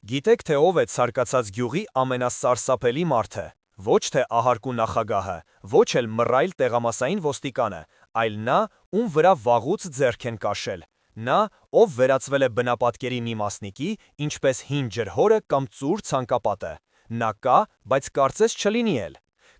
Գիտեք, թե ով է ցարկացած գյուղի ամենասարսափելի մարդը։ Ոչ թե ահարկու նախագահը, ոչ էլ մռայլ տեղամասային ոստիկանը, այլ նա, ում վրա վաղուց ձեռք են կաշել։ Նա, ով վերածվել է բնապատկերի մի մասնիկի, ինչպես հին ջրհորը կամ ծուր ցանկապատը։ Նա կա, բայց կարծես չլինի էլ։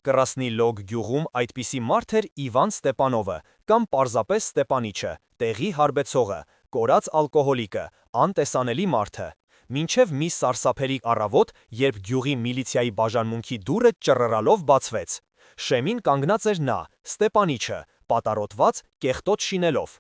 Կռասնի Լոգ գյուղում այդպիսի մարդ էր Իվան Ստեպանովը, կամ պարզապես Ստեպանիչը, տեղի հարբեցողը, կորած ալկոհոլիկը, անտեսանելի մարդը։ Մինչև մի սարսափելի առավոտ, երբ գյուղի միլիցիայի բաժանմունքի դուռը ճռռալով բացվեց։ Շեմին կանգնած էր նա, Ստեպանիչը, պատառոտված, կեղտոտ շինելով,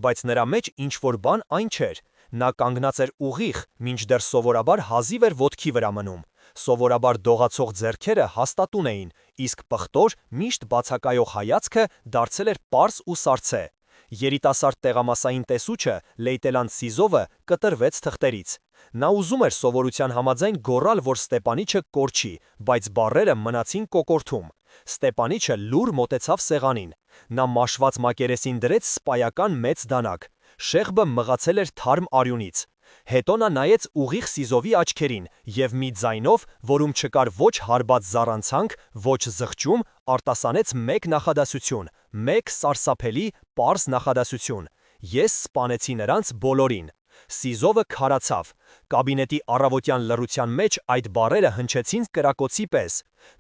բայց նրա մեջ ինչ-որ բան այն չէր։ Նա կանգնած էր ուղիղ, մինչդեռ սովորաբար հազիվ էր ոտքի վրա մնում։ Սովորաբար դողացող ձեռքերը հաստատուն էին, իսկ պղտոր, միշտ բացակայող հայացքը դարձել էր պարզ ու սառցե։ Երիտասարդ տեղամասային տեսուչը, լեյտենանտ Սիզովը, կտրվեց թղթերից։ Նա ուզում էր սովորության համաձայն գոռալ, որ Ստեպանիչը կորչի, բայց բառերը մնացին կոկորդում։ Ստեպանիչը լուռ մոտեցավ սեղանին։ Նա մաշված մակերեսին դրեց սպայական մեծ դանակ։ Շեղբը մղացել էր թարմ արյունից։ Հետո նա նայեց ուղիղ Սիզովի աչքերին և մի ձայնով, որում չկար ոչ հարբած զառանցանք, ոչ զղջում, արտասանեց մեկ նախադասություն, մեկ սարսափելի, պարզ նախադասություն. «Ես սպանեցի նրանց բոլորին»։ Սիզովը քարացավ։ Կաբինետի առավոտյան լռության մեջ այդ բառերը հնչեցին կրակոցի պես։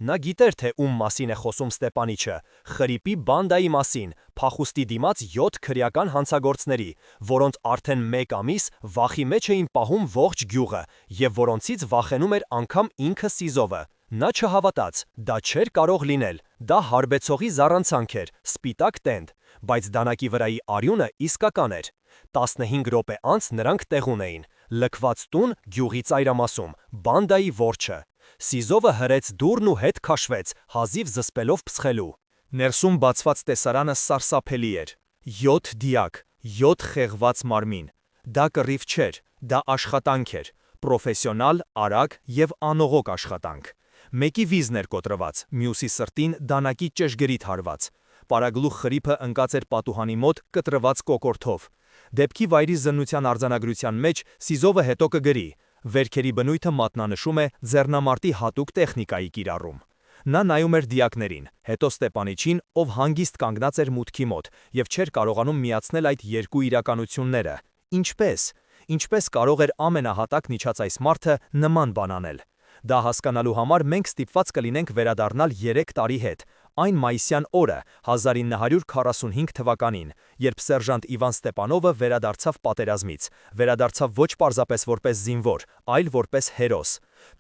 Նա գիտեր, թե ում մասին է խոսում Ստեպանիչը, Խրիպի բանդայի մասին, փախուստի դիմաց 7 քրեական հանցագործների, որոնց արդեն 1 ամիս վախի մեջ էին պահում ողջ գյուղը, և որոնցից վախենում էր անգամ ինքը Սիզովը։ Նա չհավատաց, դա չէր կարող լինել, դա հարբեցողի զառանցանք էր, սպիտակ տենդ, բայց դանակի վրայի արյունը իսկական էր։ 15 րոպե անց նրանք տեղում էին, լքված տուն գյուղի ծայրամասում, բանդայի որջը։ Սիզովը հրեց դուռն ու հետ քաշվեց, հազիվ զսպելով փսխելու։ Ներսում բացված տեսարանը սարսափելի էր։ 7 դիակ, 7 խեղված մարմին։ Դա կռիվ չէր, դա աշխատանք էր, պրոֆեսիոնալ, արագ և անողոք աշխատանք։ Մեկի վիզն էր կոտրված, մյուսի սրտին դանակի ճշգրիտ հարված։ Պարագլուխ Խրիպը ընկած էր պատուհանի մոտ կտրված կոկորդով։ Դեպքի վայրի զննության արձանագրության մեջ Սիզովը հետո կգրի. վերքերի բնույթը մատնանշում է ձեռնամարտի հատուկ տեխնիկայի կիրառում։ Նա նայում էր դիակներին, հետո Ստեպանիչին, ով հանգիստ կանգնած էր մուտքի մոտ և չէր կարողանում միացնել այդ երկու իրականությունները։ Ինչպես կարող էր ամենահատակն իջած այս մարդը նման բան անել։ Դա հասկանալու համար մենք ստիպված կլինենք վերադառնալ 3 տարի հետ, այն մայիսյան օրը, 1945 թվականին, երբ սերժանտ Իվան Ստեպանովը վերադարձավ պատերազմից, վերադարձավ ոչ պարզապես որպես զինվոր, այլ որպես հերոս։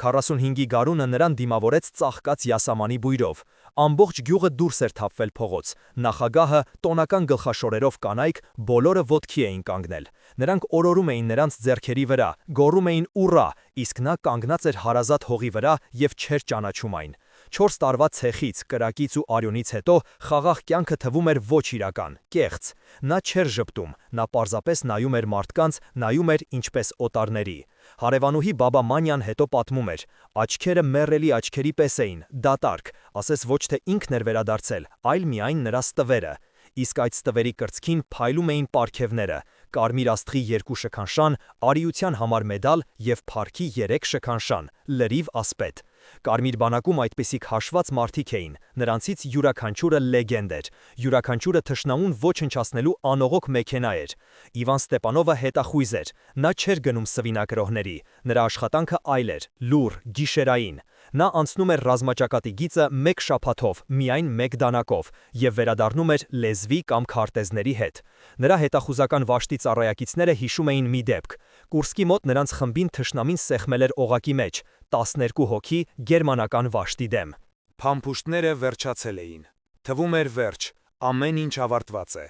45-ի գարունը նրան դիմավորեց ծաղկած յասամանի բույրով։ Ամբողջ գյուղը դուրս էր թափվել փողոց։ Նախագահը, տոնական գլխաշորերով կանայք, բոլորը ոտքի էին կանգնել։ Նրանք օրորում էին նրանց ձեռքերի վրա, գոռում էին «Ուռա», իսկ նա կանգնած էր հարազատ հողի վրա և չէր ճանաչում այն։ 4 տարվա ցեխից, կրակից ու արյունից հետո խաղաղ կյանքը թվում էր ոչ իրական, կեղծ։ Նա չէր ժպտում, նա պարզապես նայում էր մարդկանց, նայում էր ինչպես օտարների։ Հարևանուհի Բաբա Մանյան հետո պատմում էր. աչքերը մեռելի աչքերի պես էին, դատարկ, ասես ոչ թե ինքն էր վերադարձել, այլ միայն նրա ստվերը։ Իսկ այդ ստվերի կրծքին փայլում էին պարգևները, կարմիր աստղի 2 շքանշան, արիության համար մեդալ և փառքի 3 շքանշան, լրիվ ասպետ։ Կարմիր բանակում այդպիսիք հաշված մարդիկ էին, նրանցից յուրաքանչյուրը լեգենդ էր, յուրաքանչյուրը թշնամուն ոչնչացնելու անողոք մեքենա էր։ Իվան Ստեպանովը հետախույզ էր, նա չէր գնում սվինակրոհների, նրա աշխատանքը այլ էր, լուռ, գիշերային։ Նա անցնում էր ռազմաճակատի գիծը 1 շաբաթով, միայն 1 դանակով, և վերադառնում էր լեզվի կամ քարտեզների հետ։ Նրա հետախուզական վաշտի ծառայակիցները հիշում էին մի դեպք։ Կուրսկի մոտ նրանց խմբին թշնամին սեղմել էր օղակի մեջ, 12 հոգի գերմանական վաշտի դեմ։ Փամփուշտները վերջացել էին։ Թվում էր վերջ, ամեն ինչ ավարտված է։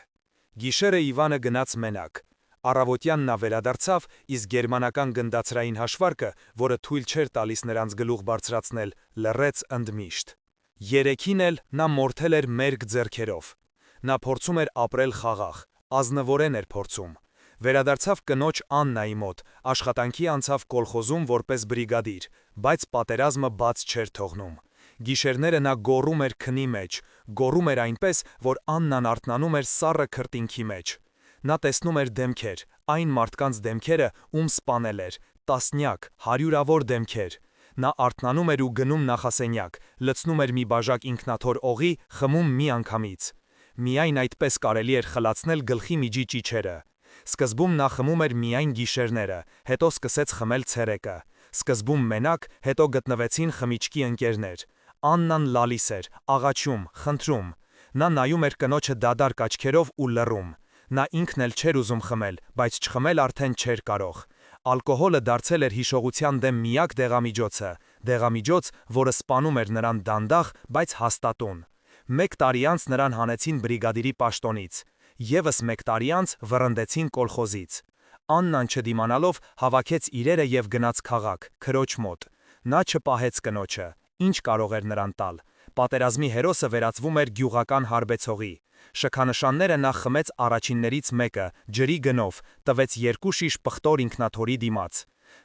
Գիշերը Իվանը գնաց մենակ։ Առավոտյան նա վերադարձավ, իսկ գերմանական գնդացրային հաշվարկը, որը թույլ չէր տալիս նրանց գլուխ բարձրացնել, լռեց ընդմիշտ։ Երեքին էլ նա մորթել էր մերկ ձեռքերով։ Նա փորձում էր ապրել խաղաղ, ազնվորեն էր փորձում։ Վերադարձավ կնոջ Աննայի մոտ, աշխատանքի անցավ կոլխոզում որպես բրիգադիր, բայց պատերազմը բաց չէր թողնում։ Գիշերները նա գոռում էր քնի մեջ, գոռում էր այնպես, որ Աննան արթնանում էր սառը քրտինքի մեջ։ Նա տեսնում էր դեմքեր, այն մարդկանց դեմքերը, ում սպանել էր, տասնյակ, հարյուրավոր դեմքեր։ Նա արթնանում էր ու գնում նախասենյակ, լցնում էր մի բաժակ ինքնաթոր օղի, խմում մի անգամից։ Միայն այդպես կարելի էր խլացնել գլխի միջի ճիչերը։ Սկզբում նա խմում էր միայն գիշերները, հետո սկսեց խմել ցերեկը։ Սկզբում մենակ, հետո գտնվեցին խմիչքի ընկերներ։ Աննան լալիս էր, աղաչում, խնդրում։ Նա նայում էր կնոջը դադարք աչքերով ու լռում։ Նա ինքն էլ չէր ուզում խմել, բայց չխմել արդեն չէր կարող։ Ալկոհոլը դարձել էր հիշողության դեմ միակ դեղամիջոցը, դեղամիջոց, որը սպանում էր նրան դանդաղ, բայց հաստատուն։ 1 տարի անց նրան հանեցին բրիգադիրի պաշտոնից։ Եվս 1 տարի անց վռնդեցին կոլխոզից։ Աննան չդիմանալով հավաքեց իրերը և գնաց քաղաք, քրոջ մոտ։ Նա չպահեց կնոջը։ Ինչ կարող էր նրան տալ։ Պատերազմի հերոսը վերածվում էր գյուղական հարբեցողի։ Շքանշանները նա խմեց առաջիններից մեկը, ջրի գնով, տվեց 2 շիշ պղտոր ինքնաթորի դիմաց։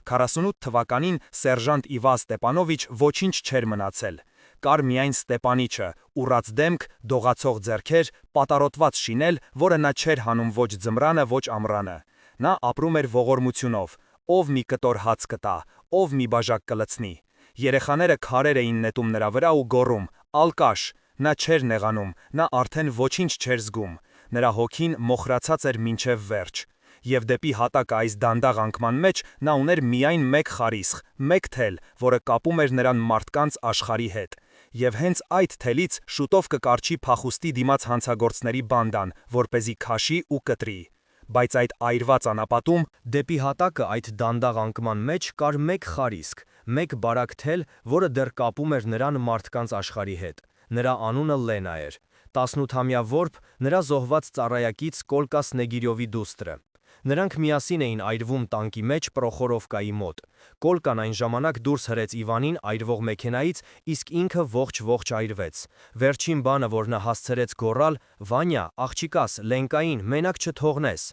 48 թվականին սերժանտ Իվա Ստեպանովիչ ոչինչ չէր մնացել։ Կար միայն Ստեպանիչը, ուռած դեմք, դողացող ձեռքեր, պատառոտված շինել, որը նա չէր հանում ոչ ձմռանը, ոչ ամռանը։ Նա ապրում էր ողորմությունով, ով մի կտոր հաց կտա, ով մի բաժակ կլցնի։ Երեխաները քարեր էին նետում նրա վրա ու գոռում. «Ալկաշ»։ Նա չէր նեղանում, նա արդեն ոչինչ չէր զգում։ Նրա հոգին մոխրացած էր մինչև վերջ։ Եվ դեպի հատակը այս դանդաղ անկման մեջ նա ուներ միայն մեկ խարիսխ, մեկ թել, որը կապում էր նրան մարդկանց աշխարհի հետ։ Եվ հենց այդ թելից շուտով կկառչի փախուստի դիմաց հանցագործների բանդան, որպեսզի քաշի ու կտրի։ Բայց այդ այրված անապատում, դեպի հատակը այդ դանդաղ անկման մեջ կար մեկ խարիսխ, մեկ բարակ թել, որը դեռ կապում էր նրան մարդկանց աշխարհի հետ։ Նրա անունը Լենա էր։ 18-ամյա որբ, նրա զոհված ծառայակից Կոլկա Սնեգիրյովի դուստրը։ Նրանք միասին էին այրվում տանկի մեջ Պրոխորովկայի մոտ։ Կոլկան այն ժամանակ դուրս հրեց Իվանին այրվող մեքենայից, իսկ ինքը ողջ այրվեց։ Վերջին բանը, որ նա հասցրեց գոռալ. «Վանյա, աղջիկաս, Լենկային, մենակ չթողնես»։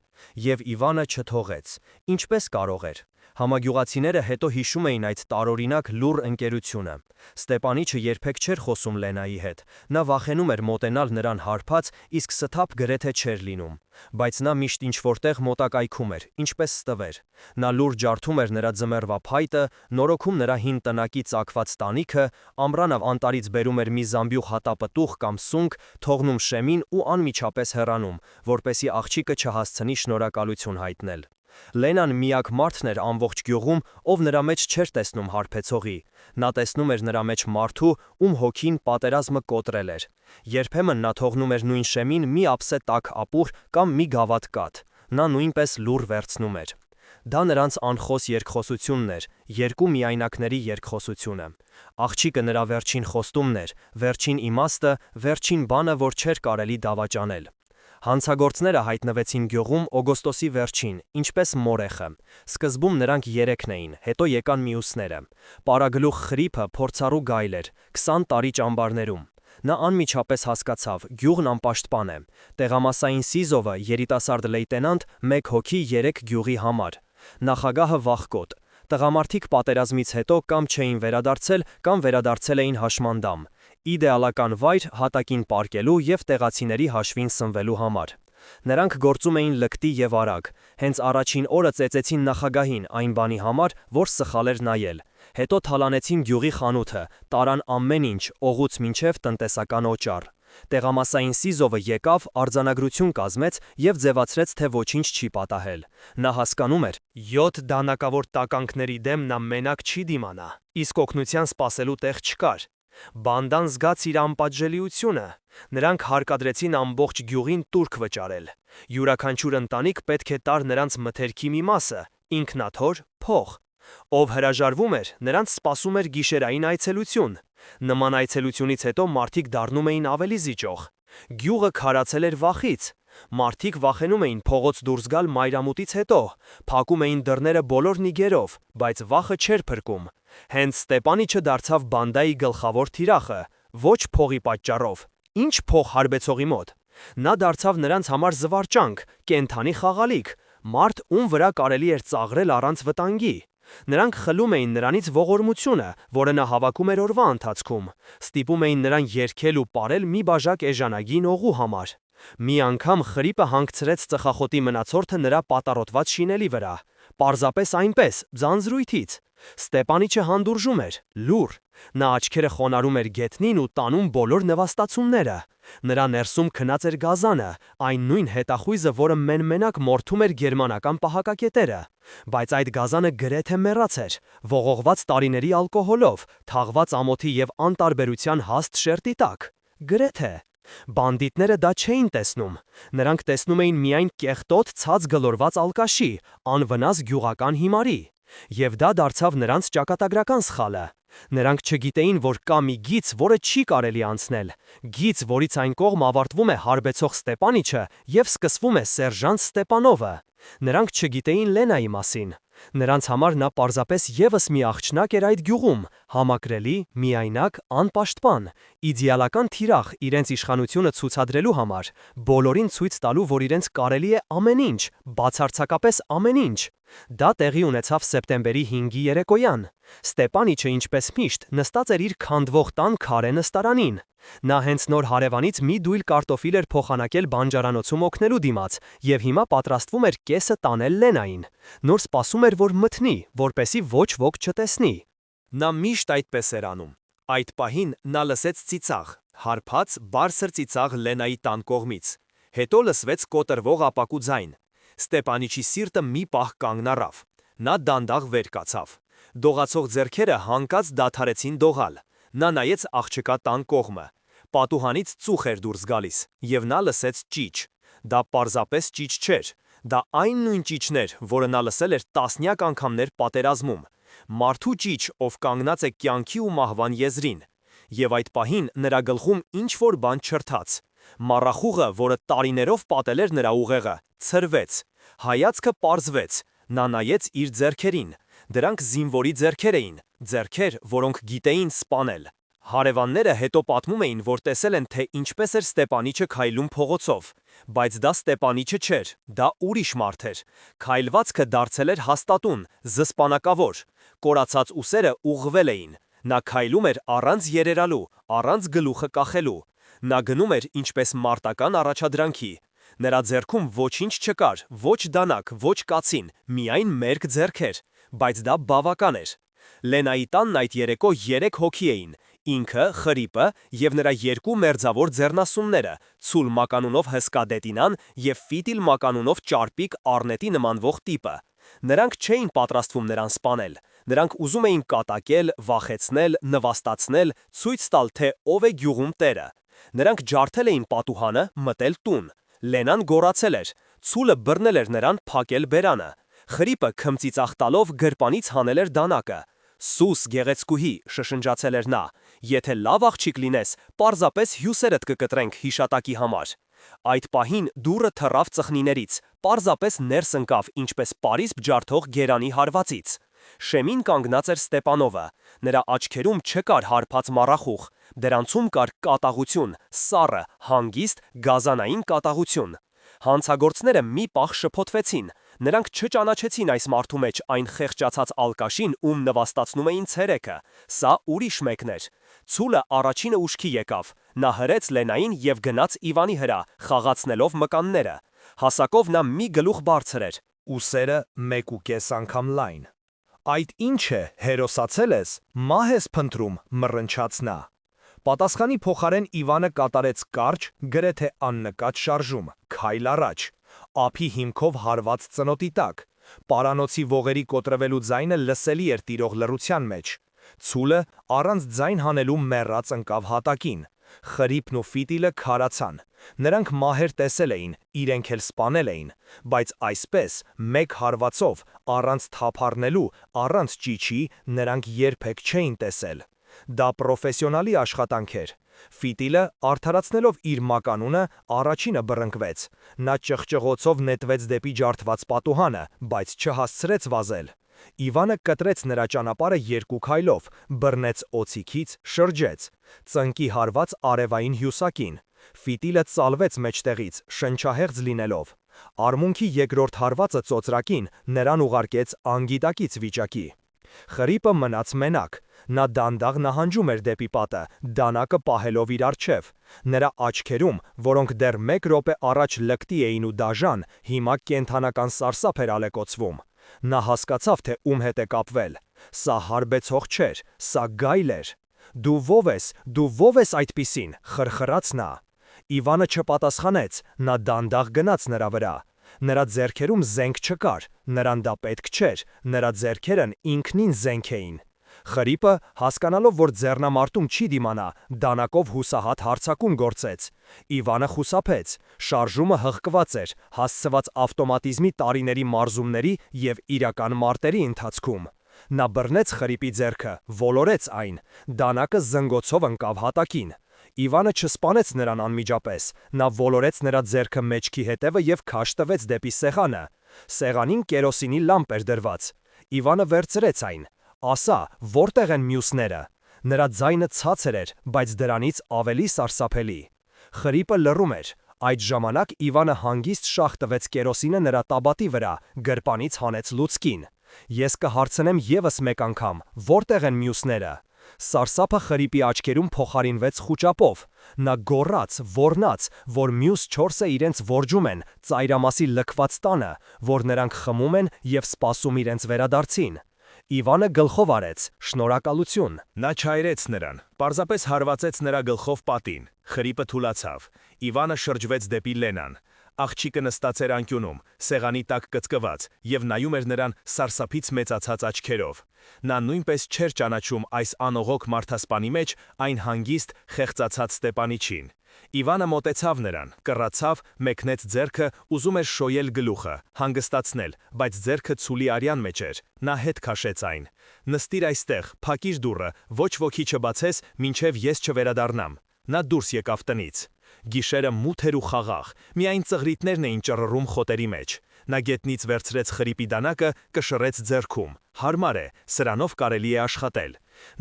Եվ Իվանը չթողեց։ Ինչպես կարող էր։ Համագյուղացիները հետո հիշում էին այդ տարօրինակ լուռ ընկերությունը։ Ստեպանիչը երբեք չէր խոսում Լենայի հետ։ Նա վախենում էր մոտենալ նրան հարբած, իսկ սթափ գրեթե չէր լինում։ Բայց նա միշտ ինչ-որտեղ մոտակայքում էր, ինչպես ստվեր։ Նա լուր ջարդում էր նրա ձմեռվա փայտը, նորոգում նրա հին տնակի ծակված տանիքը, ամռանը անտառից բերում էր մի զամբյուղ հատապտուղ կամ սունկ, թողնում շեմին ու անմիջապես հեռանում, որպեսզի աղջիկը չհասցնի շնորհակալություն հայտնել։ Լենան միակ մարդն էր ամբողջ գյուղում, ով նրա մեջ չէր տեսնում հարբեցողի։ Նա տեսնում էր նրա մեջ մարդու, ում հոգին պատերազմը կոտրել էր։ Երբեմն նա թողնում էր նույն շեմին մի ափսե տաք ապուր կամ մի գավաթ կաթ։ Նա նույնպես լուռ վերցնում էր։ Դա նրանց անխոս երկխոսությունն էր, երկու միայնակների երկխոսությունը։ Աղջիկը նրա վերջին խոստումն էր, վերջին իմաստը, վերջին բանը, որ չէր կարելի դավաճանել։ Հանցագործները հայտնվեցին գյուղում օգոստոսի վերջին, ինչպես մորեխը։ Սկզբում նրանք 3-ն էին, հետո եկան մյուսները։ Պարագլուխ Խրիփը փորձառու գայլ էր, 20 տարի ճամբարներում։ Նա անմիջապես հասկացավ, գյուղն անպաշտպան է։ Տեղամասային Սիզովը, երիտասարդ լեյտենանտ, 1 հոգի 3 գյուղի համար։ Նախագահը վախկոտ։ Տղամարդիկ պատերազմից հետո կամ չէին վերադարձել, կամ վերադարձել էին հաշմանդամ։ Իդեալական վայր հատակին պարկելու և տեղացիների հաշվին սնվելու համար։ Նրանք գործում էին լկտի և արագ։ Հենց առաջին օրը ծեծեցին նախագահին այն բանի համար, որ սխալ էր նայել։ Հետո թալանեցին գյուղի խանութը, տարան ամեն ինչ, օղուց մինչև տնտեսական օճառ։ Տեղամասային Սիզովը եկավ, արձանագրություն կազմեց և ձևացրեց, թե ոչինչ չի պատահել։ Նա հասկանում էր, 7 դանակավոր տականքների դեմ նա մենակ չի դիմանա, իսկ օգնության սպասելու տեղ չկար։ Բանդան զգաց իր անպատժելիությունը։ Նրանք հարկադրեցին ամբողջ գյուղին տուրք վճարել։ Յուրաքանչյուր ընտանիք պետք է տար նրանց մթերքի մի մասը, ինքնաթոր, փող։ Ով հրաժարվում էր, նրանց սպասում էր գիշերային այցելություն։ Նման այցելությունից հետո մարդիկ դառնում էին ավելի զիջող։ Գյուղը քարացել էր վախից։ Մարդիկ վախենում էին փողոց դուրս գալ մայրամուտից հետո, փակում էին դռները բոլոր նիգերով, բայց վախը չէր փրկում։ Հենց Ստեպանիչը դարձավ բանդայի գլխավոր թիրախը, ոչ փողի պատճառով։ Ինչ փող հարբեցողի մոտ։ Նա դարձավ նրանց համար զվարճանք, կենդանի խաղալիք, մարդ, ում վրա կարելի էր ծաղրել առանց վտանգի։ Նրանք խլում էին նրանից ողորմությունը, որը նա հավաքում էր օրվա ընթացքում, ստիպում էին նրան երգել ու պարել մի բաժակ էժանագին օղու համար։ Մի անգամ Խրիպը հանգցրեց ծխախոտի մնացորդը նրա պատառոտված շինելի վրա։ պարզապես այնպես, ձանձրույթից։ Ստեպանիչը հանդուրժում էր, լուր։ Նա աչքերը խոնարհում էր գետնին ու տանում բոլոր նվաստացումները։ Նրա ներսում քնած էր գազանը, այն նույն հետախույզը, որը մեն-մենակ մորթում էր գերմանական պահակակետերը։ Բայց այդ գազանը գրեթե մեռած էր, ողողված տարիների ալկոհոլով, թաղված ամոթի և անտարբերության հաստ շերտի տակ։ Գրեթե։ Բանդիտները դա չէին տեսնում։ Նրանք տեսնում էին միայն կեղտոտ ցած գլորված ալկաշի, անվնաս գյուղական հիմարի։ Եվ դա դարձավ նրանց ճակատագրական սխալը։ Նրանք չգիտեին, որ կա մի գիծ, որը չի կարելի անցնել, գիծ, որից այն կողմ ավարտվում է հարբեցող Ստեպանիչը և սկսվում է սերժանտ Ստեպանովը։ Նրանք չգիտեին Լենայի մասին։ Նրանց համար նա պարզապես ևս մի աղջնակ էր այդ գյուղում, համակրելի, միայնակ, անպաշտպան, իդեալական թիրախ իրենց իշխանությունը ցուցադրելու համար, բոլորին ցույց տալու, որ իրենց կարելի է ամեն ինչ, բացարձակապես ամեն ինչ։ Դա տեղի ունեցավ սեպտեմբերի 5-ի երեկոյան։ Ստեպանիչը, ինչպես միշտ, նստած էր իր քանդվող տան քարե նստարանին։ Նա հենց նոր հարևանից մի դույլ կարտոֆիլ էր փոխանակել բանջարանոցում օգնելու դիմաց, և հիմա պատրաստվում էր կեսը տանել Լենային։ Նոր սպասում էր, որ մթնի, որպեսզի ոչ ոք չտեսնի։ Նա միշտ այդպես էր անում։ Այդ պահին նա լսեց ծիծաղ, հարբած, բարձր ծիծաղ Լենայի տան կողմից։ Հետո լսվեց կոտրվող ապակու ձայն։ Ստեպանիչի սիրտը մի պահ կանգն առավ։ Նա դանդաղ վեր կացավ։ Դողացող ձեռքերը հանկած դադարեցին դողալ։ Նա նայեց աղջկա տան կողմը։ Պատուհանից ծուխ էր դուրս գալիս, և նա լսեց ճիչ։ Դա պարզապես ճիչ չէր։ Դա այն նույն ճիչն էր, որը նա լսել էր տասնյակ անգամներ պատերազմում։ Մարդու ճիչ, ով կանգնած է կյանքի ու մահվան եզրին։ Եվ այդ պահին նրա գլխում ինչ-որ բան չրթաց։ Մառախուղը, որը տարիներով պատել էր նրա ուղեղը, ցրվեց։ Հայացքը պարզվեց։ Նա նայեց իր ձեռքերին։ Դրանք զինվորի ձեռքեր էին, ձեռքեր, որոնք գիտեին սպանել։ Հարևանները հետո պատմում էին, որ տեսել են, թե ինչպես էր Ստեպանիչը քայլում փողոցով։ Բայց դա Ստեպանիչը չէր, դա ուրիշ մարդ էր։ Քայլվածքը դարձել էր հաստատուն, զսպանակավոր։ Կորացած ուսերը ուղղվել էին։ Նա քայլում էր առանց երերալու, առանց գլուխը կախելու։ Նա գնում էր ինչպես մարտական առաջադրանքի։ Նրա ձեռքում ոչինչ չկար, ոչ դանակ, ոչ կացին, միայն մերկ ձեռքեր, բայց դա բավական էր։ Լենայի տանն այդ երեկո 3 հոգի էին, ինքը, Խրիպը և նրա 2 մերձավոր ձեռնասունները, Ցուլ մականունով հսկա դետինան և Ֆիտիլ մականունով ճարպիկ առնետի նմանվող տիպը։ Նրանք չէին պատրաստվում նրան սպանել։ Նրանք ուզում էին կատակել, վախեցնել, նվաստացնել, ցույց տալ, թե ով է գյուղում տերը։ Նրանք ջարդել էին պատուհանը, մտել տուն։ Լենան գոռացել էր, Ցուլը բռնել էր նրան, փակել բերանը։ Խրիպը քմծիծաղ տալով գրպանից հանել էր դանակը։ «Սուս, գեղեցկուհի», շշնջացել էր նա, «եթե լավ աղջիկ լինես, պարզապես հյուսերդ կկտրենք հիշատակի համար»։ Այդ պահին դուռը թռավ ծխնիներից, պարզապես ներս ընկավ, ինչպես պարիսպ ջարդող գերանի հարվածից։ Շեմին կանգնած էր Ստեպանովը։ Նրա աչքերում չկար հարբած մառախուղ, դրանցում կար կատաղություն, սառը, հանգիստ, գազանային կատաղություն։ Հանցագործները մի պահ շփոթվեցին։ Նրանք չճանաչեցին այս մարդու մեջ այն խեղճացած ալկաշին, ում նվաստացնում էին ցերեկը։ Սա ուրիշ մեկն էր։ Ցուլը առաջինը ուշքի եկավ։ Նա հրեց Լենային և գնաց Իվանի վրա, խաղացնելով մկանները։ Հասակով նա մի գլուխ բարձր էր։ Ուսերը 1.5 անգամ լայն։ Այդ ինչ է, հերոսացել ես, մահ ես փնտրում, մռնչաց նա։ Պատասխանի փոխարեն Իվանը կատարեց կարճ, գրեթե աննկատ շարժում, քայլ առաջ, ափի հիմքով հարված ծնոտի տակ։ Պարանոցի ողերի կոտրվելու ձայնը լսելի էր տիրող լռության մեջ։ Ցուլը առանց ձայն հանելու մեռած ընկավ հատակին։ Խրիպն ու Ֆիտիլը քարացան։ Նրանք մահեր տեսել էին, իրենք էլ սպանել էին, բայց այսպես, մեկ հարվածով, առանց թափ առնելու, առանց ճիչի, նրանք երբեք չէին տեսել։ Դա պրոֆեսիոնալի աշխատանք էր։ Ֆիտիլը, արդարացնելով իր մականունը, առաջինը բռնկվեց։ Նա ճղճղոցով նետվեց դեպի ջարդված պատուհանը, բայց չհասցրեց վազել։ Իվանը կտրեց նրա ճանապարհը 2 քայլով, բռնեց օձիքից, շրջեց, ծնկի հարված արևային հյուսակին։ Ֆիտիլը ծալվեց մեջտեղից, շնչահեղձ լինելով։ Արմունքի երկրորդ հարվածը ծոծրակին նրան ուղարկեց անգիտակից վիճակի։ Խրիպը մնաց մենակ։ Նա դանդաղ նահանջում էր դեպի պատը, դանակը պահելով իր առջև։ Նրա աչքերում, որոնք դեռ 1 րոպե առաջ լկտի էին ու դաժան, հիմա կենդանական սարսափ էր ալեկոծվում։ Նա հասկացավ, թե ում հետ է կապվել։ Սա հարբեցող չէր, սա գայլ էր։ Դու ով ես այդպիսին, խրխրաց նա։ Իվանը չպատասխանեց, նա դանդաղ գնաց նրա վրա։ Նրա ձեռքերում զենք չկար, նրան դա պետք չէր, նրա ձեռքերն ինքնին զենք էին։ Խրիպը, հասկանալով, որ ձեռնամարտում չի դիմանա, դանակով հուսահատ հարձակում գործեց։ Իվանը խուսափեց, շարժումը հղկված էր, հասցված ավտոմատիզմի տարիների մարզումների և իրական մարտերի ընթացքում։ Նա բռնեց խրիպի ձեռքը, ոլորեց այն, դանակը զնգոցով ընկավ հատակին։ Իվանը չսպանեց նրան անմիջապես, նա ոլորեց նրա ձեռքը մեջքի հետևը և քաշ տվեց դեպի սեղանը։ Սեղանին կերոսինի լամպ էր դրված։ Իվանը վերցրեց այն։ Ասա, որտեղ են մյուսները։ Նրա ձայնը ցածր էր, բայց դրանից ավելի սարսափելի։ Խրիպը լռում էր։ Այդ ժամանակ Իվանը հանգիստ շաղ տվեց կերոսինը նրա տաբատի վրա, գրպանից հանեց լուցկին։ Ես կհարցնեմ ևս մեկ անգամ, որտեղ են մյուսները։ Սարսափը խրիպի աչքերում փոխարինվեց խուճապով։ Նա գոռաց, ոռնաց, որ մյուս 4-ը իրենց որջում են, ծայրամասի լքված տանը, որ նրանք խմում են և սպասում իրենց վերադարձին։ Իվանը գլխով արեց, շնորհակալություն։ Նա չայրեց նրան, պարզապես հարվածեց նրա գլխով պատին։ Խրիպը թուլացավ։ Իվանը շրջվեց դեպի Լենան։ Աղջիկը նստած էր անկյունում, սեղանի տակ կծկված, և նայում էր նրան սարսափից մեծացած աչքերով։ Նա նույնպես չէր ճանաչում այս անողոք մարդասպանի մեջ այն հանգիստ, խեղծացած Ստեպանիչին։ Իվանը մոտեցավ նրան, կռացավ, մեկնեց ձեռքը, ուզում էր շոյել գլուխը, հանգստացնել, բայց ձեռքը ցուլի արյան մեջ էր։ Նա հետ քաշեց այն։ Նստիր այստեղ, փակիր դուռը, ոչ ոքի չբացես, մինչև ես չվերադառնամ։ Նա դուրս եկավ տնից։ Գիշերը մութ էր ու խաղաղ, միայն ծղրիտներն էին ճռռում խոտերի մեջ։ Նա գետնից վերցրեց խրիպի դանակը, կշռեց ձեռքում։ Հարմար է, սրանով կարելի է աշխատել։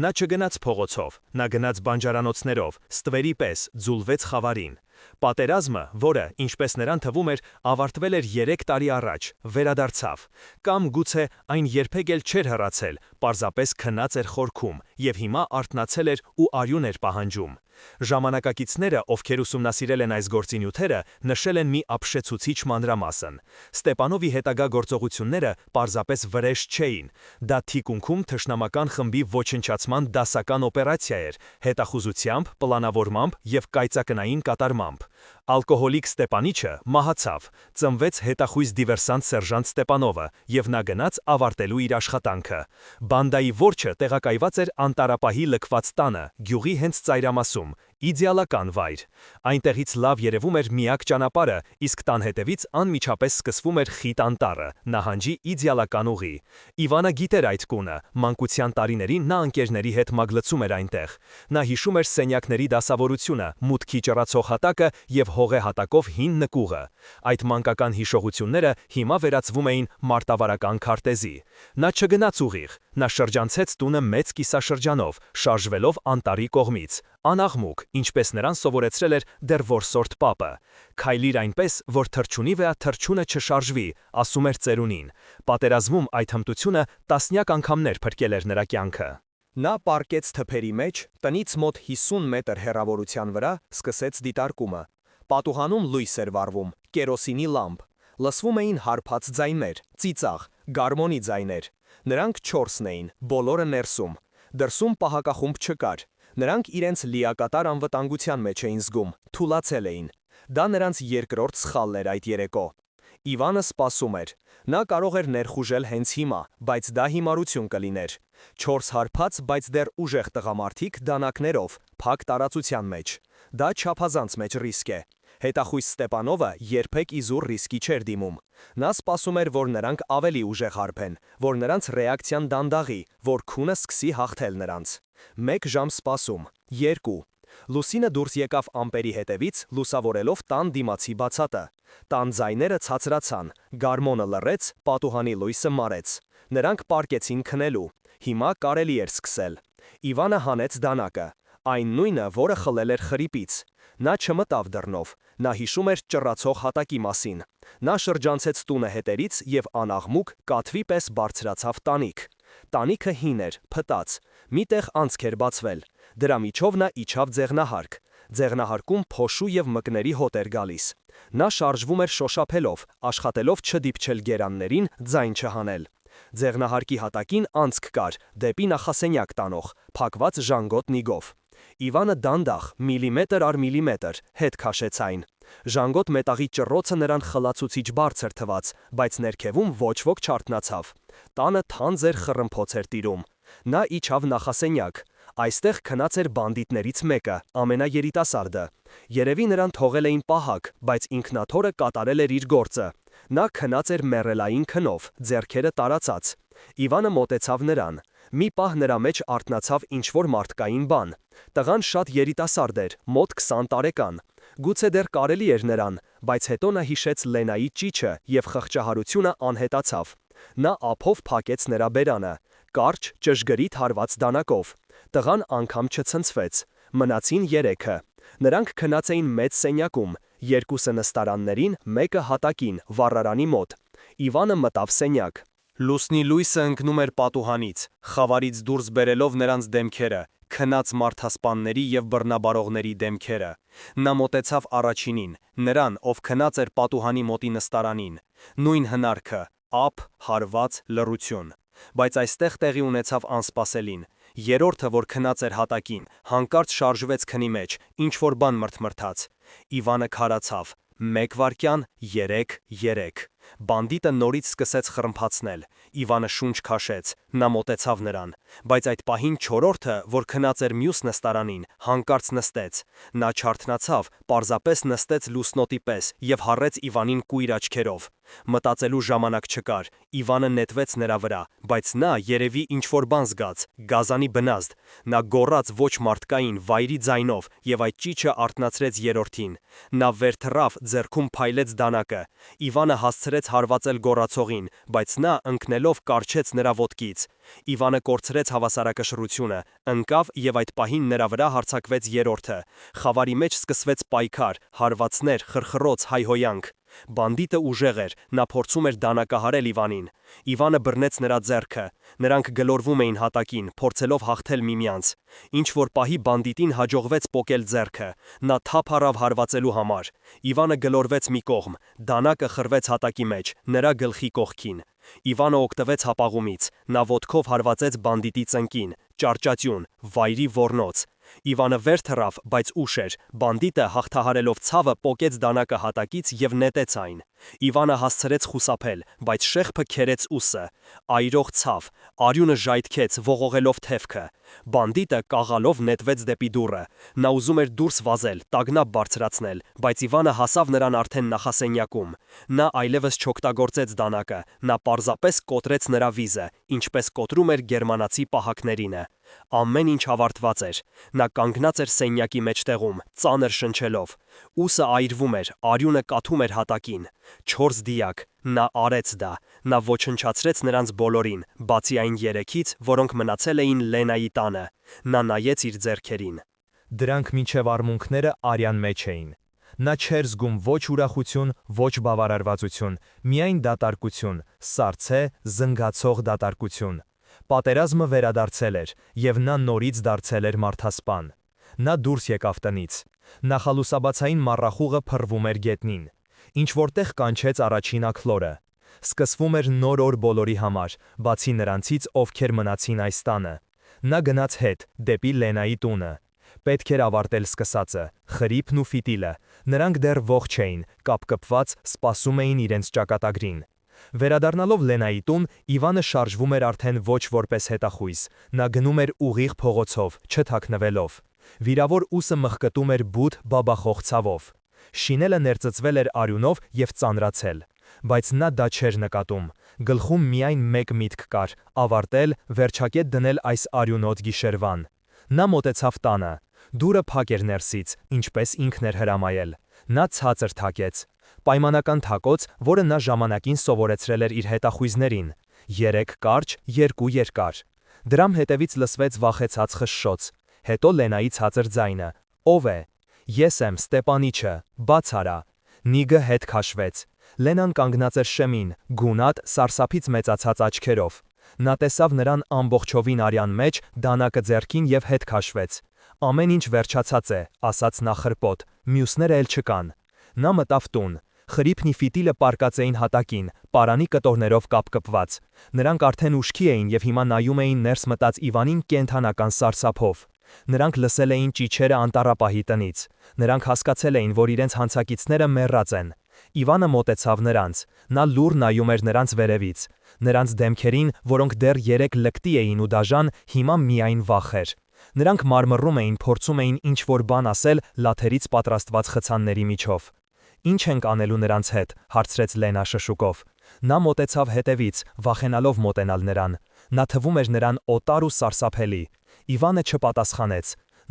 Նա չգնաց փողոցով, նա գնաց բանջարանոցներով, ստվերի պես, ձուլվեց խավարին։ Պատերազմը, որը, ինչպես նրան թվում էր, ավարտվել էր 3 տարի առաջ, վերադարձավ։ Կամ գուցե այն երբեք էլ չէր հեռացել, պարզապես քնած էր խորքում, և հիմա արթնացել էր ու արյուն էր պահանջում։ Ժամանակակիցները, ովքեր ուսումնասիրել են այս գործինյութերը, նշել են մի ապշեցուցիչ մանրամասն։ Ստեպանովի հետագա գործողությունները պարզապես վրեժ չէին։ Դա թիկունքում թշնամական խմբի ոչնչացման դասական օպերացիա էր, հետախուզությամբ, պլանավորմամբ և կայծակնային կատարմամբ։ Ալկոհոլիկ Ստեպանիչը մահացավ, ծնվեց հետախույզ դիվերսանտ սերժանտ Ստեպանովը, և նա գնաց ավարտելու իր աշխատանքը։ Բանդայի որջը տեղակայված էր անտառապահի լքված տանը, գյուղի հենց ծայրամասում, իդեալական վայր։ Այնտեղից լավ երևում էր միակ ճանապարհը, իսկ տան հետևից անմիջապես սկսվում էր խիտ անտառը, նահանջի իդեալական ուղի։ Իվանը գիտեր այդ կունը, մանկության տարիներին նա ընկերների հետ մագլցում էր այնտեղ։ Նա հիշում էր սենյակների դասավորությունը, մուտքի ճռացող հատակը և հողե հատակով հին նկուղը։ Այդ մանկական հիշողությունները հիմա վերածվում էին մարտավարական քարտեզի։ Նա չգնաց ուղիղ, նա շրջանցեց տունը մեծ կիսաշրջանով, շարժվելով անտառի կողմից։ Անաղմուկ, ինչպես նրան սովորեցրել էր դեռ որսորդ պապը։ Քայլիր այնպես, որ թռչունի վրա թռչունը չշարժվի, ասում էր ծերունին։ Պատերազմում այդ հմտությունը տասնյակ անգամներ փրկել էր նրա կյանքը։ Նա պառկեց թփերի մեջ, տնից մոտ 50 մետր հեռավորության վրա սկսեց դիտարկումը։ Պատուհանում լույս էր վառվում, կերոսինի լամպ։ Լսվում էին հարբած ձայներ, ծիծաղ, գարմոնի ձայներ։ Նրանք 4-ն էին, բոլորը ներսում։ Դրսում պահակախումբ չկար։ Նրանք իրենց լիակատար անվտանգության մեջ էին զգում, թուլացել էին։ Դա նրանց երկրորդ սխալն էր այդ երեկո։ Իվանը սպասում էր։ Նա կարող էր ներխուժել հենց հիմա, բայց դա հիմարություն կլիներ։ 4 հարբած, բայց դեռ ուժեղ տղամարդիկ դանակներով, փակ տարածության մեջ։ Դա չափազանց մեծ ռիսկ է։ Հետախույզ Ստեպանովը երբեք իզուր ռիսկի չէր դիմում։ Նա սպասում էր, որ նրանք ավելի ուժեղ հարբեն, որ նրանց ռեակցիան դանդաղի, որ քունը սկսի հաղթել նրանց։ 1 ժամ սպասում, 2։ Լուսինը դուրս եկավ ամպերի հետևից, լուսավորելով տան դիմացի բացատը։ Տան ձայները ցածրացան, գարմոնը լռեց, պատուհանի լույսը մարեց։ Նրանք պառկեցին քնելու։ Հիմա կարելի էր սկսել։ Իվանը հանեց դանակը, այն նույնը, որը խլել էր խրիպից։ Նա չմտավ դռնով, նա հիշում էր ճռացող հատակի մասին։ Նա շրջանցեց տունը հետերից և անաղմուկ, կատվի պես բարձրացավ տանիք։ Տանիքը հին էր, փտած, միտեղ անցք էր բացվել։ Դրա միջով նա իջավ ձեղնահարկ։ Ձեղնահարկում փոշու և մկների հոտ էր գալիս։ Նա շարժվում էր շոշափելով, աշխատելով չդիպչել գերաններին, ձայն չհանել։ Ձեղնահարկի հատակին անցք կար, դեպի նախասենյակ տանող, փակված ժանգոտ նիգով։ Իվանը դանդաղ, միլիմետր առ միլիմետր, հետ քաշեց այն։ Ժանգոտ մետաղի ճռոցը նրան խլացուցիչ բարձր թվաց, բայց ներքևում ոչ ոք չարթնացավ։ Տանը թանձր խռմփոց էր տիրում։ Նա իջավ նախասենյակ։ Այստեղ քնած էր բանդիտներից մեկը, ամենաերիտասարդը։ Երևի նրան թողել էին պահակ, բայց ինքնաթորը կատարել էր իր գործը։ Նա քնած էր մեռելային քնով, ձեռքերը տարածած։ Իվանը մոտեցավ նրան։ Մի պահ նրա մեջ արթնացավ ինչ-որ մարդկային բան։ Տղան շատ երիտասարդ էր, մոտ 20 տարեկան։ Գուցե դեռ կարելի էր նրան, բայց հետո նա հիշեց Լենայի ճիչը և խղճահարությունը անհետացավ։ Նա ափով փակեց նրա բերանը, կարճ, ճշգրիտ հարված դանակով։ Տղան անգամ չցնցվեց։ Մնացին երեքը։ Նրանք քնած էին մեծ սենյակում, երկուսը նստարաններին, մեկը հատակին, վառարանի մոտ։ Իվանը մտավ սենյակ։ Լուսնի լույսը ընկնում էր պատուհանից, խավարից դուրս բերելով նրանց դեմքերը, քնած մարդասպանների և բռնաբարողների դեմքերը։ Նա մոտեցավ առաջինին, նրան, ով քնած էր պատուհանի մոտի նստարանին։ Նույն հնարքը, ափ, հարված, լռություն։ Բայց այստեղ տեղի ունեցավ անսպասելին։ Երրորդը, որ քնած էր հատակին, հանկարծ շարժվեց քնի մեջ, ինչ-որ բան մրթմրթաց։ Իվանը քարացավ։ 1 վայրկյան, 3։ Բանդիտը նորից սկսեց խռմփացնել։ Իվանը շունչ քաշեց, նա մոտեցավ նրան, բայց այդ պահին չորրորդը, որ քնած էր մյուս նստարանին, հանկարծ նստեց։ Նա չարթնացավ, պարզապես նստեց լուսնոտի պես և հառեց Իվանին կույր աչքերով։ Մտածելու ժամանակ չկար։ Իվանը նետվեց նրա վրա, բայց նա երևի ինչ-որ բան զգաց, գազանի բնազդ։ Նա գոռաց ոչ մարդկային, վայրի ձայնով, և այդ ճիչը արթնացրեց երրորդին։ Նա վեր թռավ, ձեռքում փայլեց դանակը։ Իվանը հասցրեց հարվածել գոռացողին, բայց նա ընկնելով կառչեց նրա ոտքից։ Իվանը կորցրեց հավասարակշռությունը, ընկավ և այդ պահին նրա վրա հարձակվեց երրորդը։ Խավարի մեջ սկսվեց պայքար, հարվածներ, խրխռոց, հայհոյանք։ Բանդիտը ուժեղ էր, նա փորձում էր դանակահարել Իվանին։ Իվանը բռնեց նրա ձեռքը։ Նրանք գլորվում էին հատակին, փորձելով հաղթել միմյանց։ Ինչ-որ պահի բանդիտին հաջողվեց պոկել ձեռքը։ Նա թափ առավ հարվածելու համար։ Իվանը գլորվեց մի կողմ, դանակը խրվեց հատակի մեջ, նրա գլխի կողքին։ Իվանը օգտվեց հապաղումից։ Նա ոտքով հարվածեց բանդիտի ծնկին, ճարճատյուն, վայրի ոռնոց։ Իվանը վեր թռավ, բայց ուշ էր։ Բանդիտը հաղթահարելով ցավը պոկեց դանակը հատակից և նետեց այն։ Իվանը հասցրեց խուսափել, բայց շեղբը քերեց ուսը։ Այրող ցավ, արյունը ժայթքեց, ողողելով թևքը։ Բանդիտը կաղալով նետվեց դեպի դուռը։ Նա ուզում էր դուրս վազել, տագնապ բարձրացնել, բայց Իվանը հասավ նրան արդեն նախասենյակում։ Նա այլևս չօգտագործեց դանակը, նա պարզապես կոտրեց նրա վիզը, ինչպես կոտրում էր գերմանացի պահակներինը։ Ամեն ինչ ավարտված էր։ Նա կանգնած էր սենյակի մեջտեղում, ծանր շնչելով։ Ուսը այրվում էր, արյունը կաթում էր հատակին։ 4 դիակ։ Նա արեց դա։ Նա ոչնչացրեց նրանց բոլորին, բացի այն 3-ից, որոնք մնացել էին Լենայի տանը։ Նա նայեց իր ձեռքերին։ Դրանք մինչև արմունկները արյան մեջ էին։ Նա չէր զգում ոչ ուրախություն, ոչ բավարարվածություն, միայն դատարկություն, սառցե, զնգացող դատարկություն։ Պատերազմը վերադարձել էր, և նա նորից դարձել էր մարդասպան։ Նա դուրս եկավ տնից։ Նախալուսաբացային մառախուղը փռվում էր գետնին։ Ինչ-որտեղ կանչեց առաջին աքլորը։ Սկսվում էր նոր օր բոլորի համար, բացի նրանցից, ովքեր մնացին այս տանը։ Նա գնաց հետ, դեպի Լենայի տունը։ Պետք էր ավարտել սկսածը, խրիփն ու ֆիտիլը։ Նրանք դեռ ողջ էին, կապկպված, սպասում էին իրենց ճակատագրին։ Վերադառնալով Լենայի տուն, Իվանը շարժվում էր արդեն ոչ որպես հետախույզ։ Նա գնում էր ուղիղ փողոցով, չթաքնվելով։ Վիրավոր ուսը մխկտում էր բութ բաբախող ցավով։ Շինելը ներծծվել էր արյունով և ծանրացել։ Բայց նա դա չէր նկատում։ Գլխում միայն մեկ միտք կար՝ ավարտել, վերջակետ դնել այս արյունոտ գիշերվան։ Նա մոտեցավ տանը։ Դուռը փակ էր ներսից, ինչպես ինքն էր հրամայել։ Նա ցածր թակեց։ Պայմանական թակոց, որը նա ժամանակին սովորեցրել էր իր հետախույզներին։ 3 կարճ, 2 երկար։ Դրամ հետևից լսվեց վախեցած խշշոց։ Հետո Լենայի ցածր ձայնը. «Ո՞վ է»։ «Ես եմ, Ստեպանիչը, բաց արա»։ Նիգը հետ քաշվեց։ Լենան կանգնած էր շեմին, գունատ, սարսափից մեծացած աչքերով։ Նա տեսավ նրան ամբողջովին արյան մեջ, դանակը ձեռքին և հետ քաշվեց։ «Ամեն ինչ վերջացած է», ասաց նա խրպոտ, «մյուսները էլ չկան»։ Նա մտավ տուն։ Խրիփն ու ֆիտիլը պառկած էին հատակին, պարանի կտորներով կապկպված։ Նրանք արդեն ուշքի էին եւ հիմա նայում էին ներս մտած Իվանին կենդանական սարսափով։ Նրանք լսել էին ճիչերը անտառապահի տնից։ Նրանք հասկացել էին, որ իրենց հանցակիցները մեռած են։ Իվանը մոտեցավ նրանց։ Նա լուռ նայում էր նրանց վերևից։ Նրանց դեմքերին, որոնք դեռ 3 լկտի էին ու դաժան, հիմա միայն վախ էր։ Նրանք մարմռում էին, փորձում էին ինչ-որ բան ասել լաթերից պատրաստված խցանների միջով։ «Ինչ ենք անելու նրանց հետ», հարցրեց Լենա շշուկով։ Նա մոտեցավ հետևից, վախենալով մոտենալ նրան։ Նա թվում էր նրան օտար ու սարսափելի։ Իվանը չպատասխանեց։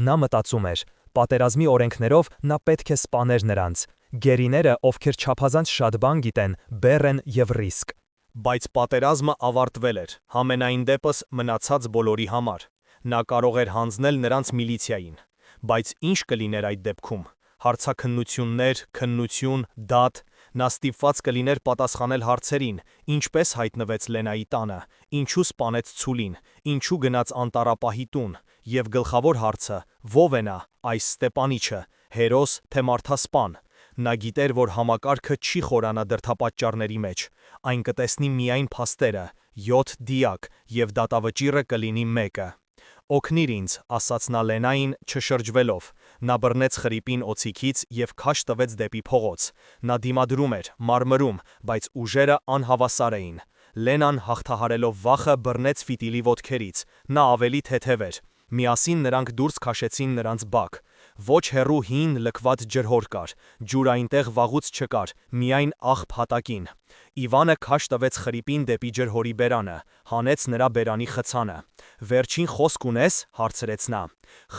Նա մտածում էր. պատերազմի օրենքներով նա պետք է սպաներ նրանց։ Գերիները, ովքեր չափազանց շատ բան գիտեն, բեռ են եւ ռիսկ։ Բայց պատերազմը ավարտվել էր, համենայն դեպս մնացած բոլորի համար։ Նա կարող էր հանձնել նրանց միլիցիային։ Բայց ինչ կլիներ այդ դեպքում։ Հարցաքննություններ, քննություն, դատ։ Նա ստիպված կլիներ պատասխանել հարցերին. ինչպես հայտնվեց Լենայի տանը, ինչու սպանեց Ցուլին, ինչու գնաց անտառապահի տուն, եւ գլխավոր հարցը՝ ո՞վ է նա, այս Ստեպանիչը, հերոս թե մարդասպան։ Նա գիտեր, որ համակարգը չի խորանա դրդապատճառների մեջ, այն կտեսնի միայն փաստերը, 7 դիակ, եւ դատավճիռը կլինի 1-ը։ «Օգնիր ինձ», ասաց նա Լենային, չշրջվելով։ Նա բռնեց խրիպին օձիքից եւ քաշ տվեց դեպի փողոց։ Նա դիմադրում էր, մարմրում, բայց ուժերը անհավասար էին։ Լենան, հաղթահարելով վախը, բռնեց ֆիտիլի ոտքերից։ Նա ավելի թեթև էր։ Միասին նրանք դուրս քաշեցին նրանց բակ։ Ոչ հեռու հին լքված ջրհոր կար, ջուր այնտեղ վաղուց չկար, միայն աղբ հատակին։ Իվանը քաշ տվեց խրիպին դեպի ջրհորի բերանը, հանեց նրա բերանի խցանը։ «Վերջին խոսք ունես», հարցրեց նա։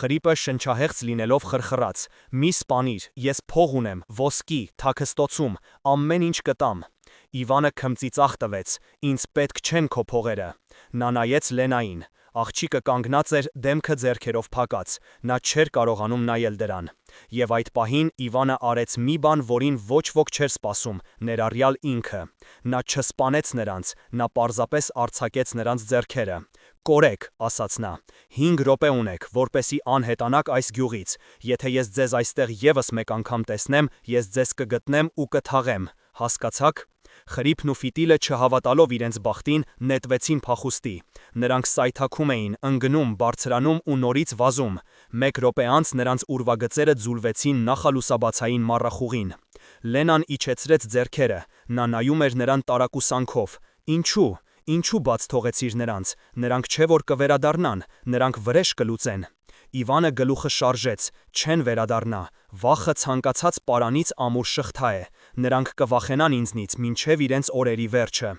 Խրիպը շնչահեղձ լինելով խրխրաց. «Մի սպանիր, ես փող ունեմ, ոսկի, թաքստոցում, ամեն ինչ կտամ»։ Իվանը քմծիծաղ տվեց. «Ինձ պետք չեն քո փողերը»։ Նա նայեց Լենային։ Աղջիկը կանգնած էր, դեմքը ձեռքերով փակած։ Նա չէր կարողանում նայել դրան։ Եվ այդ պահին Իվանը արեց մի բան, որին ոչ ոք չէր սպասում, ներառյալ ինքը։ Նա չսպանեց նրանց, նա պարզապես արձակեց նրանց ձեռքերը։ «Կորեք», ասաց նա։ 5 րոպե ունեք, որպեսի անհետանաք այս գյուղից։ Եթե ես ձեզ այստեղ եւս մեկ անգամ տեսնեմ, ես ձեզ կգտնեմ ու կթաղեմ։ Հասկացաք։ Խրիփն ու ֆիտիլը չհավատալով իրենց բախտին, նետվեցին փախուստի։ Նրանք սայթաքում էին, ընկնում, բարձրանում ու նորից վազում։ 1 րոպե անց նրանց ուրվագծերը ձուլվեցին նախալուսաբացային մառախուղին։ Լենան իջեցրեց ձեռքերը։ Նա նայում էր նրան տարակուսանքով։ Ինչու բաց թողեցիր նրանց։ Նրանք չէ որ կվերադառնան, նրանք վրեժ կլուծեն։ Իվանը գլուխը շարժեց. չեն վերադառնա։ Վախը ցանկացած պարանից ամուր շղթա է։ Նրանք կվախենան ինձնից մինչև իրենց օրերի վերջը։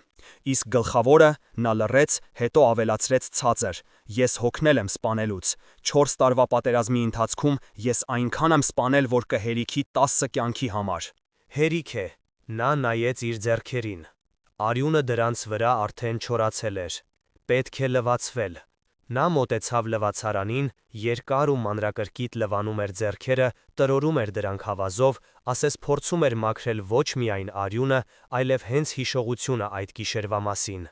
Իսկ գլխավորը, նա լռեց, հետո ավելացրեց ցածր. ես հոգնել եմ սպանելուց։ 4 տարվա պատերազմի ընթացքում ես այնքան եմ սպանել, որ կհերիքի 10 կյանքի համար։ Հերիք է։ Նա նայեց իր ձեռքերին։ Արյունը դրանց վրա արդեն չորացել էր։ Պետք է լվացվել։ Նա մոտեցավ լվացարանին, երկար ու մանրակրկիտ լվանում էր ձեռքերը, տրորում էր դրանք հավազով, ասես փորձում էր մաքրել ոչ միայն արյունը, այլև հենց հիշողությունը այդ գիշերվա մասին։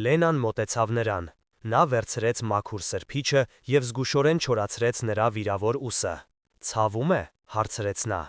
Լենան մոտեցավ նրան։ Նա վերցրեց մաքուր սրբիչը եւ զգուշորեն չորացրեց նրա վիրավոր ուսը։ «Ցավում է», հարցրեց նա։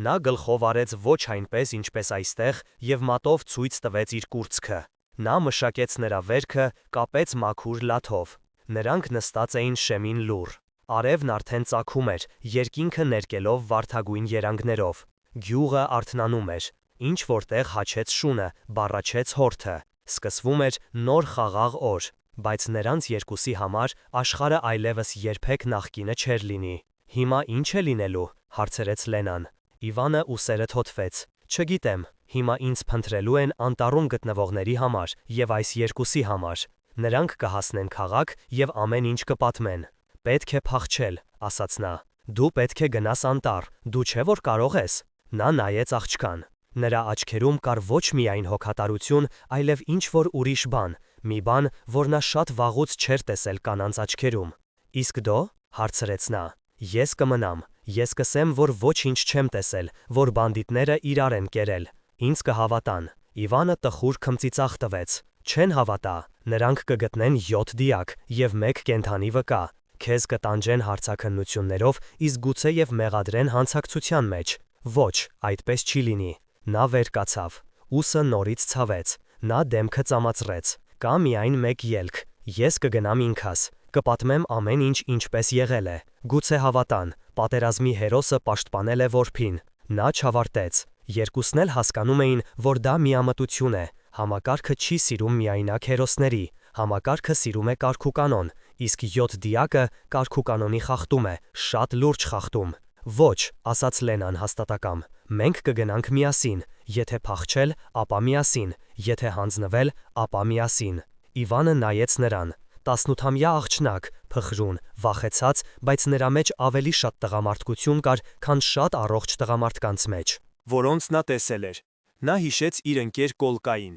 Նա գլխով արեց ոչ այնպես, ինչպես այստեղ, եւ մատով ցույց տվեց իր կուրծքը։ Նա մշակեց նրա վերքը, կապեց մաքուր լաթով։ Նրանք նստած էին շեմին լուռ։ Արևն արդեն ծագում էր, երկինքը ներկելով վարդագույն երանգներով։ Գյուղը արթնանում էր։ Ինչ որտեղ հաչեց շունը, բառաչեց հորթը։ Սկսվում էր նոր խաղաղ օր, բայց նրանց երկուսի համար աշխարհը այլևս երբեք նախկինը չէր լինի։ «Հիմա ինչ է լինելու», հարցրեց Լենան։ Իվանը ուսերը թոթվեց։ «Չգիտեմ, հիմա ինձ փնտրելու են անտառում գտնվողների համար եւ այս երկուսի համար։ Նրանք կհասնեն քաղաք եւ ամեն ինչ կպատմեն։ Պետք է փախչել», ասաց նա։ «Դու պետք է գնաս անտառ, դու չէ որ կարող ես»։ Նա նայեց աղջկան։ Նրա աչքերում կար ոչ միայն հոգատարություն, այլև ինչ-որ ուրիշ բան, մի բան, որ նա շատ վաղուց չէր տեսել կանանց աչքերում։ «Իսկ դո՞», հարցրեց նա։ «Ես կմնամ, ես կսեմ, որ ոչինչ չեմ տեսել, որ բանդիտները իրար են կերել։ Ինձ կհավատան»։ Իվանը տխուր քմծիծաղ տվեց։ «Չեն հավատա, նրանք կգտնեն 7 դիակ եւ 1 կենդանի վկա։ Քեզ կտանջեն հարցաքննություններով, իսկ գուցե եւ մեղադրեն հանցակցության մեջ։ Ոչ, այդպես չի լինի։ Նա վեր կացավ, ուսը նորից ցավեց, նա դեմքը ծամացրեց։ Կա միայն մեկ ելք, ես կգնամ ինքս, կպատմեմ ամեն ինչ ինչպես եղել է, գուցե հավատան, պատերազմի հերոսը պաշտպանել է որբին։ Նա չավարտեց։ Երկուսն էլ հասկանում էին, որ դա միամտություն է, համակարգը չի սիրում միայնակ հերոսների, համակարգը սիրում է կարգուկանոն, իսկ 7 դիակը կարգուկանոնի խախտում է, շատ լուրջ խախտում։ Ոչ, ասաց Լենան հաստատակամ, մենք կգնանք միասին, եթե փախչել, ապա միասին, եթե հանձնվել, ապա միասին։ Իվանը նայեց նրան, 18-ամյա աղջնակ, փխրուն, վախեցած, բայց նրա մեջ ավելի շատ տղամարդկություն կար, քան շատ առողջ տղամարդկանց մեջ, որոնց նա տեսել էր։ Նա հիշեց իր ընկեր Կոլկային։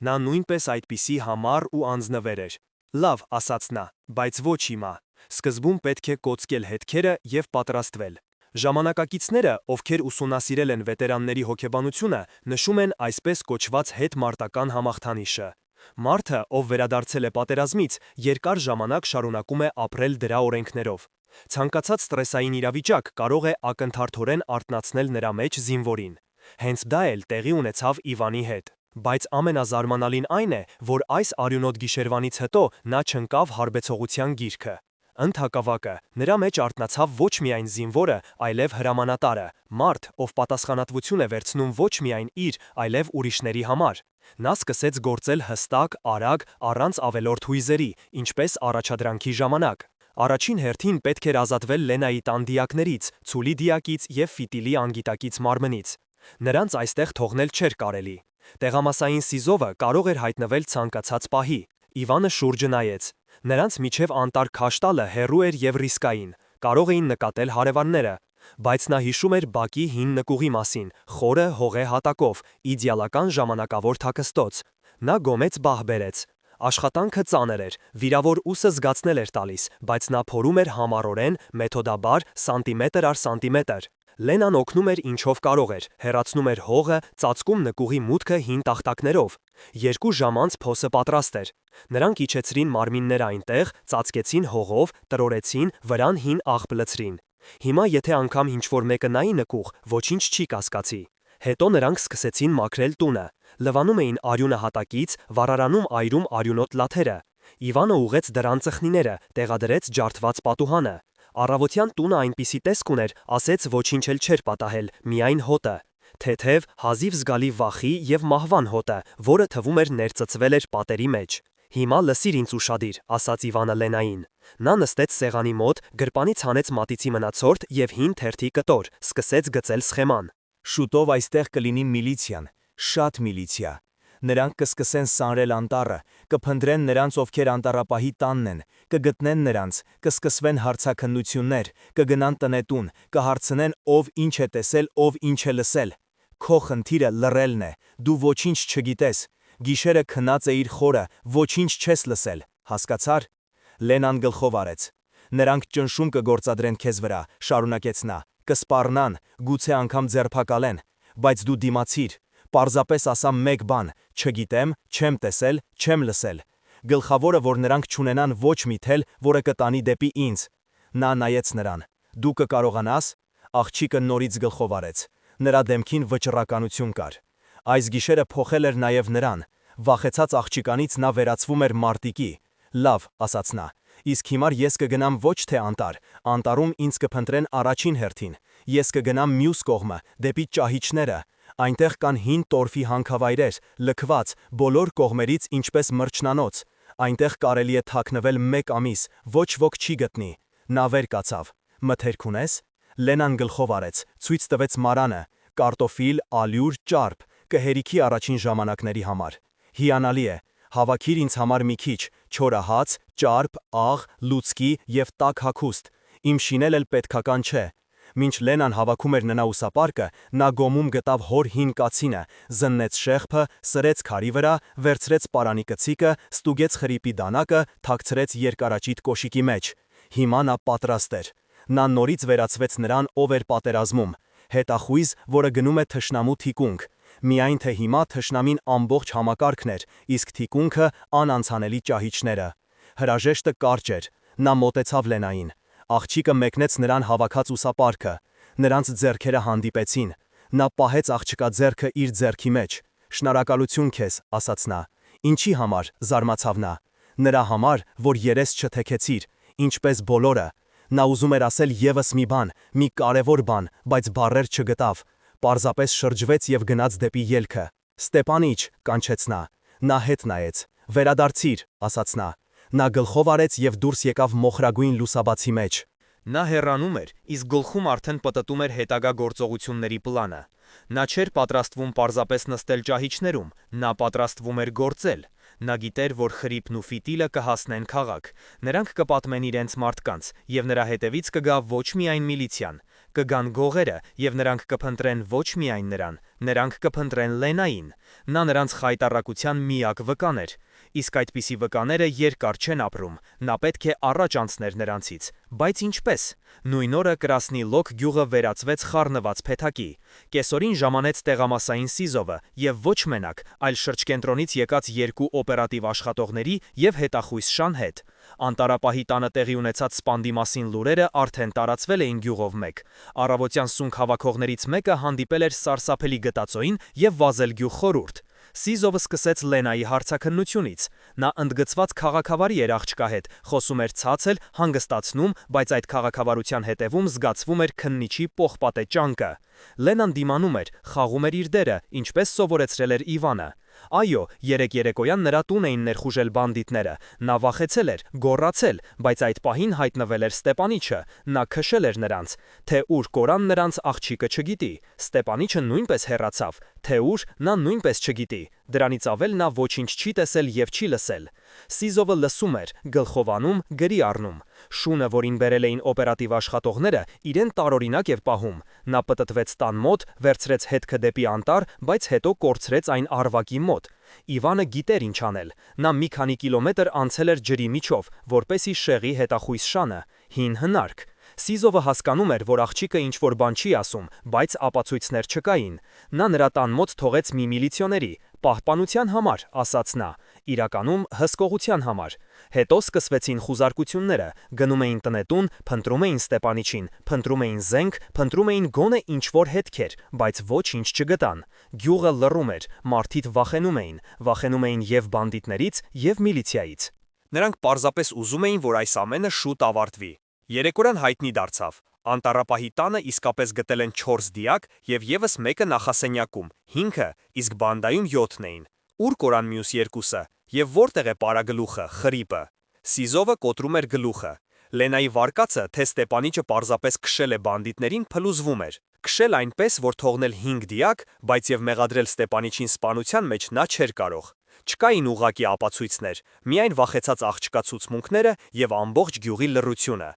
Նա նույնպես այդպիսի համառ ու անձնվեր էր։ Լավ, ասաց նա, բայց ոչ հիմա։ Սկզբում պետք է կոծկել հետքերը եւ պատրաստվել։ Ժամանակակիցները, ովքեր ուսումնասիրել են վետերանների հոգեբանությունը, նշում են այսպես կոչված հետմարտական համախտանիշը։ Մարդը, ով վերադարձել է պատերազմից, երկար ժամանակ շարունակում է ապրել դրա օրենքներով։ Ցանկացած ստրեսային իրավիճակ կարող է ակնթարթորեն արթնացնել նրա մեջ զինվորին։ Հենց դա էլ տեղի ունեցավ Իվանի հետ։ Բայց ամենազարմանալին այն է, որ այս արյունոտ գիշերվանից հետո նա չընկավ հարբեցողության գիրքը։ Ընդհակավակը, նրա մեջ արթնացավ ոչ միայն զինվորը, այլև հրամանատարը, մարդ, ով պատասխանատվություն է վերցնում ոչ միայն իր, այլև ուրիշների համար։ Նա սկսեց գործել հստակ, արագ, առանց ավելորդ հույզերի, ինչպես առաջադրանքի ժամանակ։ Առաջին հերթին պետք էր ազատվել Լենայի տան դիակներից, Ցուլի դիակից եւ Ֆիտիլի անգիտակից մարմնից։ Նրանց այստեղ թողնել չէր կարելի։ Տեղամասային Սիզովը կարող էր հայտնվել ցանկացած պահի։ Իվանը շուրջը նայեց։ Նրանց միջև անտառ քաշ տալը հեռու էր եւ ռիսկային, կարող էին նկատել հարևանները, բայց նա հիշում էր բակի հին նկուղի մասին, խորը հողե հատակով, իդեալական ժամանակավոր թաքստոց։ Նա գոմեց բահ բերեց։ Աշխատանքը ծանր էր, վիրավոր ուսը զգացնել էր տալիս, բայց նա փորում էր համառորեն, մեթոդաբար, սանտիմետր առ սանտիմետր։ Լենան օգնում էր ինչով կարող էր, հեռացնում էր հողը, ծածկում նկուղի մուտքը հին տախտակներով։ 2 ժամ անց փոսը պատրաստ էր։ Նրանք իջեցրին մարմինները այնտեղ, ծածկեցին հողով, տրորեցին, վրան հին աղբ լցրին։ Հիմա եթե անգամ ինչ-որ մեկը նայի նկուղ, ոչինչ չի կասկածի։ Հետո նրանք սկսեցին մաքրել տունը։ Լվանում էին արյունը հատակից, վառարանում այրում արյունոտ լաթերը։ Իվանը ուղեց դրան ծխնիները, տեղադրեց ջարդված պատուհանը։ Առավոտյան տունը այնպիսի տեսք ուներ, ասեց ոչինչ էլ չէր պատահել, միայն հոտը։ Թեթև, հազիվ զգալի վախի եւ մահվան հոտը, որը թվում էր ներծծվել էր պատերի մեջ։ Հիմա լսիր ինձ ուշադիր, ասաց Իվանը Լենային։ Նա նստեց սեղանի մոտ, գրպանից հանեց մատիցի մնացորդ եւ հին թերթի կտոր, սկսեց գծել սխեման։ Շուտով այստեղ կլինի միլիցիան, շատ միլիցիա։ Նրանք կսկսեն սանրել անտառը, կփնտրեն նրանց, ովքեր անտառապահի տանն են, կգտնեն նրանց, կսկսվեն հարցաքննություններ, կգնան տնետուն, կհարցնեն ով ինչ է տեսել, ով ինչ է լսել։ Քո խնդիրը լռելն է, դու ոչինչ չգիտես, գիշերը քնած է իր խորը, ոչինչ չես լսել, հասկացար։ Լենան գլխով արեց։ Նրանք ճնշում կգործադրեն քեզ վրա, շարունակեց նա, կսպառնան, գուցե անգամ ձերբակալեն, բայց դու դիմացիր։ Պարզապես ասա մեկ բան, չգիտեմ, չեմ տեսել, չեմ լսել։ Գլխավորը, որ նրանք չունենան ոչ մի թել, որը կտանի դեպի ինձ։ Նա նայեց նրան։ Դու կկարողանաս։ Աղջիկը նորից գլխով արեց։ Նրա դեմքին վճռականություն կար։ Այս գիշերը փոխել էր նաև նրան։ Վախեցած աղջիկանից նա վերածվում էր մարտիկի։ Լավ, ասաց նա։ Իսկ հիմա ես կգնամ ոչ թե անտառ, անտառում ինձ կփնտրեն առաջին հերթին։ Ես կգնամ մյուս կողմը, դեպի ճահիճները։ Այնտեղ կան հին տորֆի հանքավայրեր, լքված, բոլոր կողմերից ինչպես մրջնանոց։ Այնտեղ կարելի է թաքնվել 1 ամիս, ոչ ոք չի գտնի։ Նա վեր կացավ։ Մթերք ունես։ Լենան գլխով արեց, ցույց տվեց մարանը, կարտոֆիլ, ալյուր, ճարպ, կհերիքի առաջին ժամանակների համար։ Հիանալի է, հավաքիր ինձ համար մի քիչ, չորահաց, ճարպ, աղ, լուցկի եւ տաք հագուստ։ Իմ շինել էլ պետքական չէ։ Մինչ Լենան հավաքում էր նրա ուսապարկը, նա գոմում գտավ հոր հին կացինը, զննեց շեղբը, սրեց քարի վրա, վերցրեց պարանի կցիկը, ստուգեց խրիպի դանակը, թաքցրեց երկարաճիտ կոշիկի մեջ։ Հիմա նա պատրաստ էր։ Նա նորից վերածվեց նրան, ով էր պատերազմում, հետախույզ, որը գնում է թշնամու թիկունք։ Միայն թե հիմա թշնամին ամբողջ համակարգն էր, իսկ թիկունքը անանցանելի ճահիճները։ Հրաժեշտը կարճ էր։ Նա մոտեցավ Լենային։ Աղջիկը մեկնեց նրան հավաքած ուսապարկը։ Նրանց ձեռքերը հանդիպեցին։ Նա պահեց աղջկա ձեռքը իր ձեռքի մեջ։ «Շնորհակալություն քեզ», ասաց նա։ «Ինչի համար», զարմացավ նա։ «Նրա համար, որ երես չթեքեցիր, ինչպես բոլորը»։ Նա ուզում էր ասել ևս մի բան, մի կարևոր բան, բայց բառեր չգտավ։ Պարզապես շրջվեց եւ գնաց դեպի ելքը։ «Ստեպանիչ», կանչեց նա։ Նա հետ նայեց։ «Վերադարձիր», ասաց նա։ Նա գլխով արեց եւ դուրս եկավ մոխրագույն լուսաբացի մեջ։ Նա հեռանում էր, իսկ գլխում արդեն պտտում էր հետագա գործողությունների պլանը։ Նա չէր պատրաստվում պարզապես նստել ճահիճներում, նա պատրաստվում էր գործել։ Նա գիտեր, որ խրիպն ու ֆիտիլը կհասնեն քաղաք։ Նրանք կպատմեն իրենց մարդկանց, եւ նրա հետևից կգա ոչ միայն միլիցիան, կգան գողերը, եւ նրանք կփնտրեն ոչ միայն նրան, նրանք կփնտրեն Լենային։ Նա նրանց խայտառակության միակ վկան էր։ Իսկ այդպիսի վկաները երկար չեն ապրում, նա պետք է առաջ անցներ նրանցից։ Բայց ինչպես։ Նույն օրը Կրասնի Լոկ գյուղը վերածվեց խառնված փեթակի։ Կեսօրին ժամանեց տեղամասային Սիզովը, եւ ոչ մենակ, այլ շրջկենտրոնից եկած երկու օպերատիվ աշխատողների եւ հետախույս շան հետ։ Անտարապահի տանը տեղի ունեցած սպանդի մասին լուրերը արդեն տարածվել էին գյուղով մեկ։ Առավոտյան սունկ հավաքողներից մեկը հանդիպել էր սարսափելի գտածոյին եւ վազել գյուղ խորհուրդ։ Սիզովը սկսեց Լենայի հարցաքննությունից։ Նա ընդգծված քաղաքավարի էր աղջկա հետ, խոսում էր ցածր, հանգստացնում, բայց այդ քաղաքավարության հետևում զգացվում էր քննիչի պողպատե ճանկը։ Լենան դիմանում էր, խաղում էր իր դերը, ինչպես սովորեցրել էր Իվանը։ Այո, երեք երեկոյան նրա տուն էին ներխուժել բանդիտները։ Նա վախեցել էր, գոռացել, բայց այդ պահին հայտնվել էր Ստեպանիչը։ Նա քշել էր նրանց։ Թե ուր կորան նրանց աղջիկը չգիտի։ Ստեպանիչը նույնպես հեռացավ։ Թե ուր, նա նույնպես չգիտի։ Դրանից ավել նա ոչինչ չի տեսել եւ չի լսել։ Սիզովը լսում էր, գլխով անում, գրի առնում։ Շունը, որին բերել էին օպերատիվ աշխատողները, իրեն տարօրինակ էր պահում։ Նա պտտվեց տան մոտ, վերցրեց հետքը դեպի անտառ, բայց հետո կորցրեց այն Արվակի մոտ։ Իվանը գիտեր ինչ անել։ Նա մի քանի կիլոմետր անցել էր ջրի միջով, որպեսի շեղի հետախույս շանը։ Հին հնարք։ Սիզովը հասկանում էր, որ աղջիկը ինչ-որ բան չի ասում, բայց ապացույցներ չկային։ Նա նրա տան մոտ թողեց մի միլիցիոների։ «Պահպանության համար», ասաց նա, իրականում հսկողության համար։ Հետո սկսվեցին խուզարկությունները, գնում էին տնետուն, փնտրում էին Ստեպանիչին, փնտրում էին զենք, փնտրում էին գոնե ինչ-որ հետքեր, բայց ոչինչ չգտան։ Գյուղը լռում էր, մարդիկ վախենում էին եւ բանդիտներից, եւ միլիցիայից։ Նրանք պարզապես ուզում էին, որ այս ամենը շուտ ավարտվի։ Երեկորան հայտնի դարձավ։ Անտառապահի տանը իսկապես գտել են 4 դիակ եւ եւս մեկը նախասենյակում, 5-ը, իսկ բանդայում 7-ն էին։ Ուր կորան մյուս երկուսը եւ որտեղ է պարագլուխը, խրիպը։ Սիզովը կոտրում էր գլուխը։ Լենայի վարկածը, թե Ստեպանիչը պարզապես քշել է բանդիտներին, փլուզվում էր։ Քշել այնպես, որ թողնել 5 դիակ, բայց եւ մեղադրել Ստեպանիչին սպանության մեջ նա չէր կարող։ Չկային ուղղակի ապացույցներ, միայն վախեցած աղջկա ցուցմունքները եւ ամբողջ գյուղի լռությունը։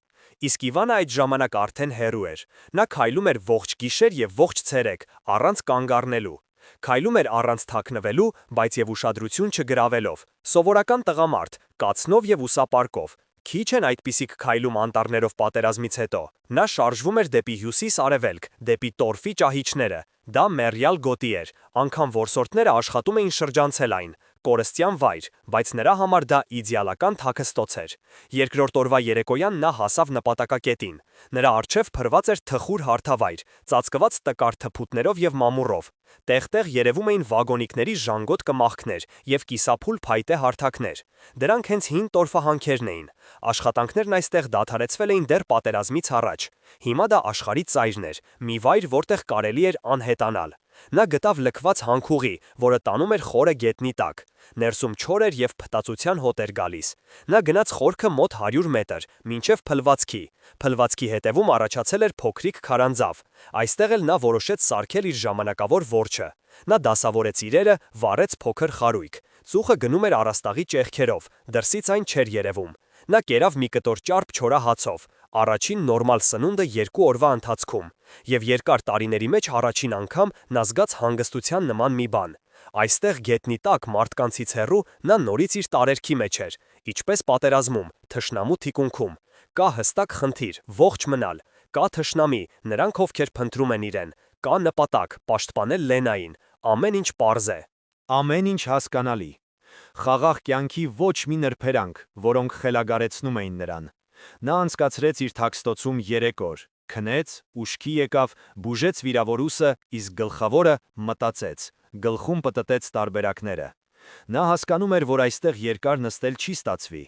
Իսկ Իվանը այդ ժամանակ արդեն հեռու էր։ Նա քայլում էր ողջ գիշեր եւ ողջ ցերեկ, առանց կանգ առնելու։ Քայլում էր առանց թաքնվելու, բայց եւ ուշադրություն չգրավելով։ Սովորական տղամարդ, կացնով եւ ուսապարկով։ Քիչ են այդպիսիք քայլում անտառներով պատերազմից հետո։ Նա շարժվում էր դեպի հյուսիս-արևելք, դեպի տորֆի ճահիճները։ Դա մեռյալ գոտի էր, անգամ որսորդները աշխատում էին շրջանցել այն։ Կորստյան վայր, բայց նրա համար դա իդեալական թաքստոց էր։ Երկրորդ օրվա երեկոյան նա հասավ նպատակակետին։ Նրա առջև փրված էր թխուր հարթավայր, ծածկված տկար թփուտներով եւ մամուռով։ Տեղ-տեղ երևում էին վագոնիկների ժանգոտ կմախքներ եւ կիսափուլ փայտե հարթակներ։ Դրանք հենց հին տորֆահանքերն էին։ Աշխատանքներն այստեղ դադարեցվել էին դեռ պատերազմից առաջ։ Հիմա դա աշխարհի ծայրն էր, մի վայր, որտեղ կարելի էր անհետանալ։ Նա գտավ լքված հանքուղի, որը տանում էր խորը գետնի տակ։ Ներսում չոր էր եւ փտածության հոտ էր գալիս։ Նա գնաց խորքը մոտ 100 մետր, մինչև փլվածքի։ Փլվածքի հետևում առաջացել էր փոքրիկ քարանձավ։ Այստեղ էլ նա որոշեց սարքել իր ժամանակավոր որջը։ Նա դասավորեց իրերը, վառեց փոքր խարույկ։ Ծուխը գնում էր առաստաղի ճեղքերով, դրսից այն չէր երևում։ Նա կերավ մի կտոր ճարպ չորահացով, առաջին նորմալ սնունդը 2 օրվա ընթացքում, եւ երկար տարիների մեջ առաջին անգամ նա զգաց հանգստության նման մի բան։ Այստեղ գետնի տակ մարդկանցից հեռու նա նորից իր տարերքի մեջ էր, ինչպես պատերազմում, թշնամու թիկունքում։ Կա հստակ խնդիր, ողջ մնալ, կա թշնամի, նրանք ովքեր փնտրում են իրեն, կա նպատակ, պաշտպանել Լենային, ամեն ինչ պարզ է։ Ամեն ինչ հասկանալի։ Խաղաղ կյանքի ոչ մի նրբերանգ, որոնք խելագարեցնում էին նրան։ Նա անցկացրեց իր թաքստոցում 3 օր, քնեց, ուշքի եկավ, բուժեց վիրավորուսը, իսկ գլխավորը մտածեց, գլխում պտտեց տարբերակները։ Նա հասկանում էր, որ այստեղ երկար նստել չի ստացվի։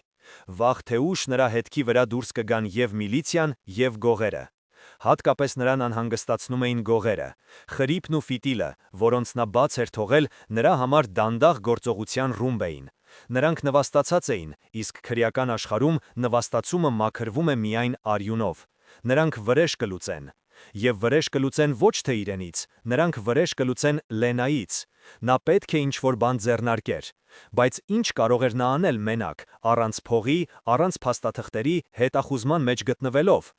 Վաղ թե ուշ նրա հետքի վրա դուրս կգան և միլիցիան, և գողերը։ Հատկապես նրան անհանգստացնում էին գողերը, խրիպն ու ֆիտիլը, որոնց նա բաց էր թողել, նրա համար դանդաղ գործողության ռումբ էին։ Նրանք նվաստացած էին, իսկ քրեական աշխարհում նվաստացումը մաքրվում է միայն արյունով։ Նրանք վրեժ կլուծեն։ Եվ վրեժ կլուծեն ոչ թե իրենից, նրանք վրեժ կլուծեն Լենայից։ Նա պետք է ինչ-որ բան ձեռնարկեր։ Բայց ինչ կարող էր նա անել մենակ, առանց փողի, առանց փաստաթղթերի, հետախուզման մեջ գտնվելով։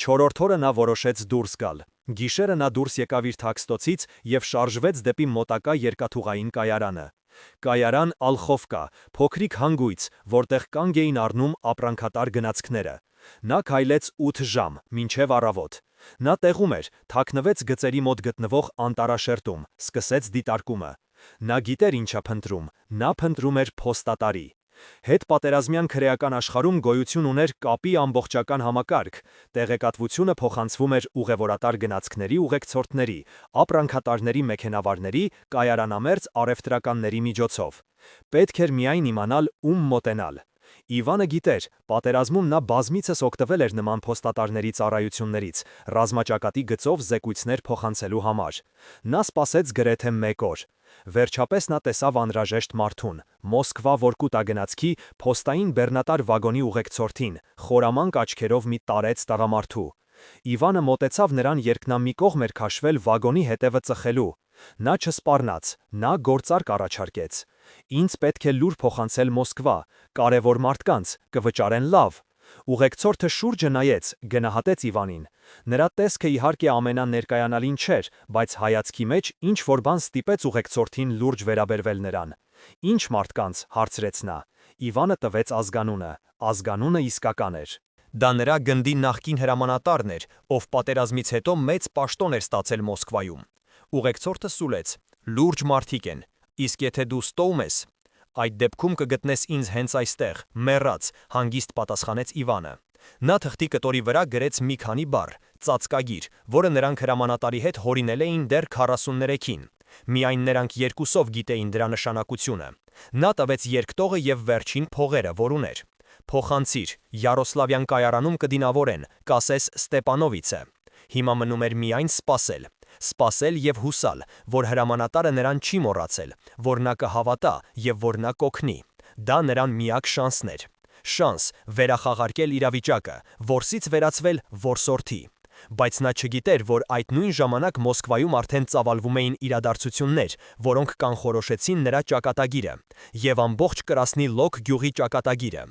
Չորրորդ օրը նա որոշեց դուրս գալ։ Գիշերը նա դուրս եկավ իր թաքստոցից և շարժվեց դեպի մոտակա երկաթուղային կայարանը։ Կայարան Ալխովկա, փոքրիկ հանգույց, որտեղ կանգ էին առնում ապրանքատար գնացքները։ Նա քայլեց 8 ժամ, մինչև առավոտ։ Նա տեղում էր, թաքնվեց գծերի մոտ գտնվող անտառաշերտում, սկսեց դիտարկումը։ Նա գիտեր ինչա փնտրում, նա փնտրում էր փոստատարի։ Հետպատերազմյան քրեական աշխարհում գոյություն ուներ կապի ամբողջական համակարգ, տեղեկատվությունը փոխանցվում էր ուղևորատար գնացքների ուղեկցորդների, ապրանքատարների մեքենավարների, կայարանամերձ առևտրականների միջոցով։ Պետք էր միայն իմանալ ում մոտենալ։ Իվանը գիտեր, պատերազմում նա բազմիցս օգտվել էր նման փոստատարների ծառայություններից, ռազմաճակատի գծով զեկույցներ փոխանցելու համար։ Նա սպասեց գրեթե 1 օր։ Վերջապես նա տեսավ անհրաժեշտ մարդուն, Մոսկվա Որկուտա գնացքի փոստային բեռնատար վագոնի ուղեկցորդին, խորամանկ աչքերով մի տարեց տղամարդու։ Իվանը մոտեցավ նրան, երբ նա մի կողմ էր քաշվել վագոնի հետևը ծխելու։ Նա չսպառնաց, նա գործարք առաջարկեց։ Ինձ պետք է լուր փոխանցել Մոսկվա, կարևոր մարդկանց, կվճարեն լավ։ Ուղեկցորդը շուրջը նայեց, գնահատեց Իվանին։ Նրա տեսքը իհարկե ամենաներկայանալին չէր, բայց հայացքի մեջ ինչ-որ բան ստիպեց ուղեկցորդին լուրջ վերաբերվել նրան։ Ինչ մարդկանց, հարցրեց նա։ Իվանը տվեց ազգանունը։ Ազգանունը իսկական էր։ Դա նրա գնդի նախկին հրամանատարն էր, ով պատերազմից հետո մեծ պաշտոն էր ստացել Մոսկվայում։ Ուղեկցորդը սուլեց. լուրջ մարդիկ են, իսկ եթե դու ստոում ես, այդ դեպքում կգտնես ինձ հենց այստեղ, մեռած, հանգիստ պատասխանեց Իվանը։ Նա թղթի կտորի վրա գրեց մի քանի բառ, ծածկագիր, որը նրանք հրամանատարի հետ հորինել էին դեռ 43-ին։ Միայն նրանք երկուսով գիտեին դրա նշանակությունը։ Նա տվեց երկտողը և վերջին փողերը, որ ուներ։ Փոխանցիր, Յարոսլավյան կայարանում կդինավորեն, կասես Ստեպանովիցը։ Հիմա մնում էր միայն սպասել։ Սպասել և հուսալ, որ հրամանատարը նրան չի մոռացել, որ նա կհավատա և որ նա կօգնի։ Դա նրան միակ շանսն էր։ Շանս վերախաղարկել իրավիճակը, որսից վերածվել որսորդի։ Բայց նա չգիտեր, որ այդ նույն ժամանակ Մոսկվայում արդեն ծավալվում էին իրադարձություններ, որոնք կանխորոշեցին նրա ճակատագիրը, և ամբողջ Կրասնի Լոկ գյուղի ճակատագիրը։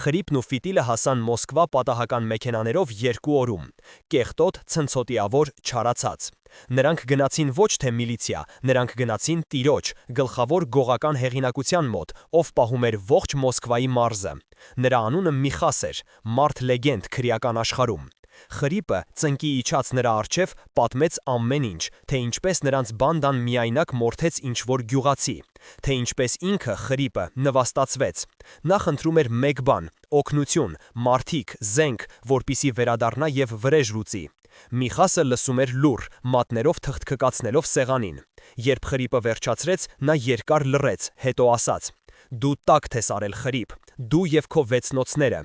Խրիպն ու ֆիտիլը հասան Մոսկվա պատահական մեքենաներով 2 օրում, կեղտոտ, ցնցոտիավոր, չարացած։ Նրանք գնացին ոչ թե միլիցիա, նրանք գնացին տիրոջ, գլխավոր գողական հեղինակության մոտ, ով պահում էր ողջ Մոսկվայի մարզը։ Նրա անունը Միխաս էր, մարդ լեգենդ քրեական աշխարհում։ Խրիպը, ծնկի իջած նրա առջև, պատմեց ամեն ինչ, թե ինչպես նրանց բանդան միայնակ մորթեց ինչ-որ գյուղացի, թե ինչպես ինքը, Խրիպը, նվաստացվեց։ Նա խնդրում էր մեկ բան՝ օգնություն, մարդիկ, զենք, որպիսի վերադառնա և վրեժ լուծի։ Միխասը լսում էր լուռ, մատներով թխթկացնելով սեղանին։ Երբ Խրիպը վերջացրեց, նա երկար լռեց, հետո ասաց. Դու տակտ ես արել, Խրիպ, դու և քո վեցնոցները։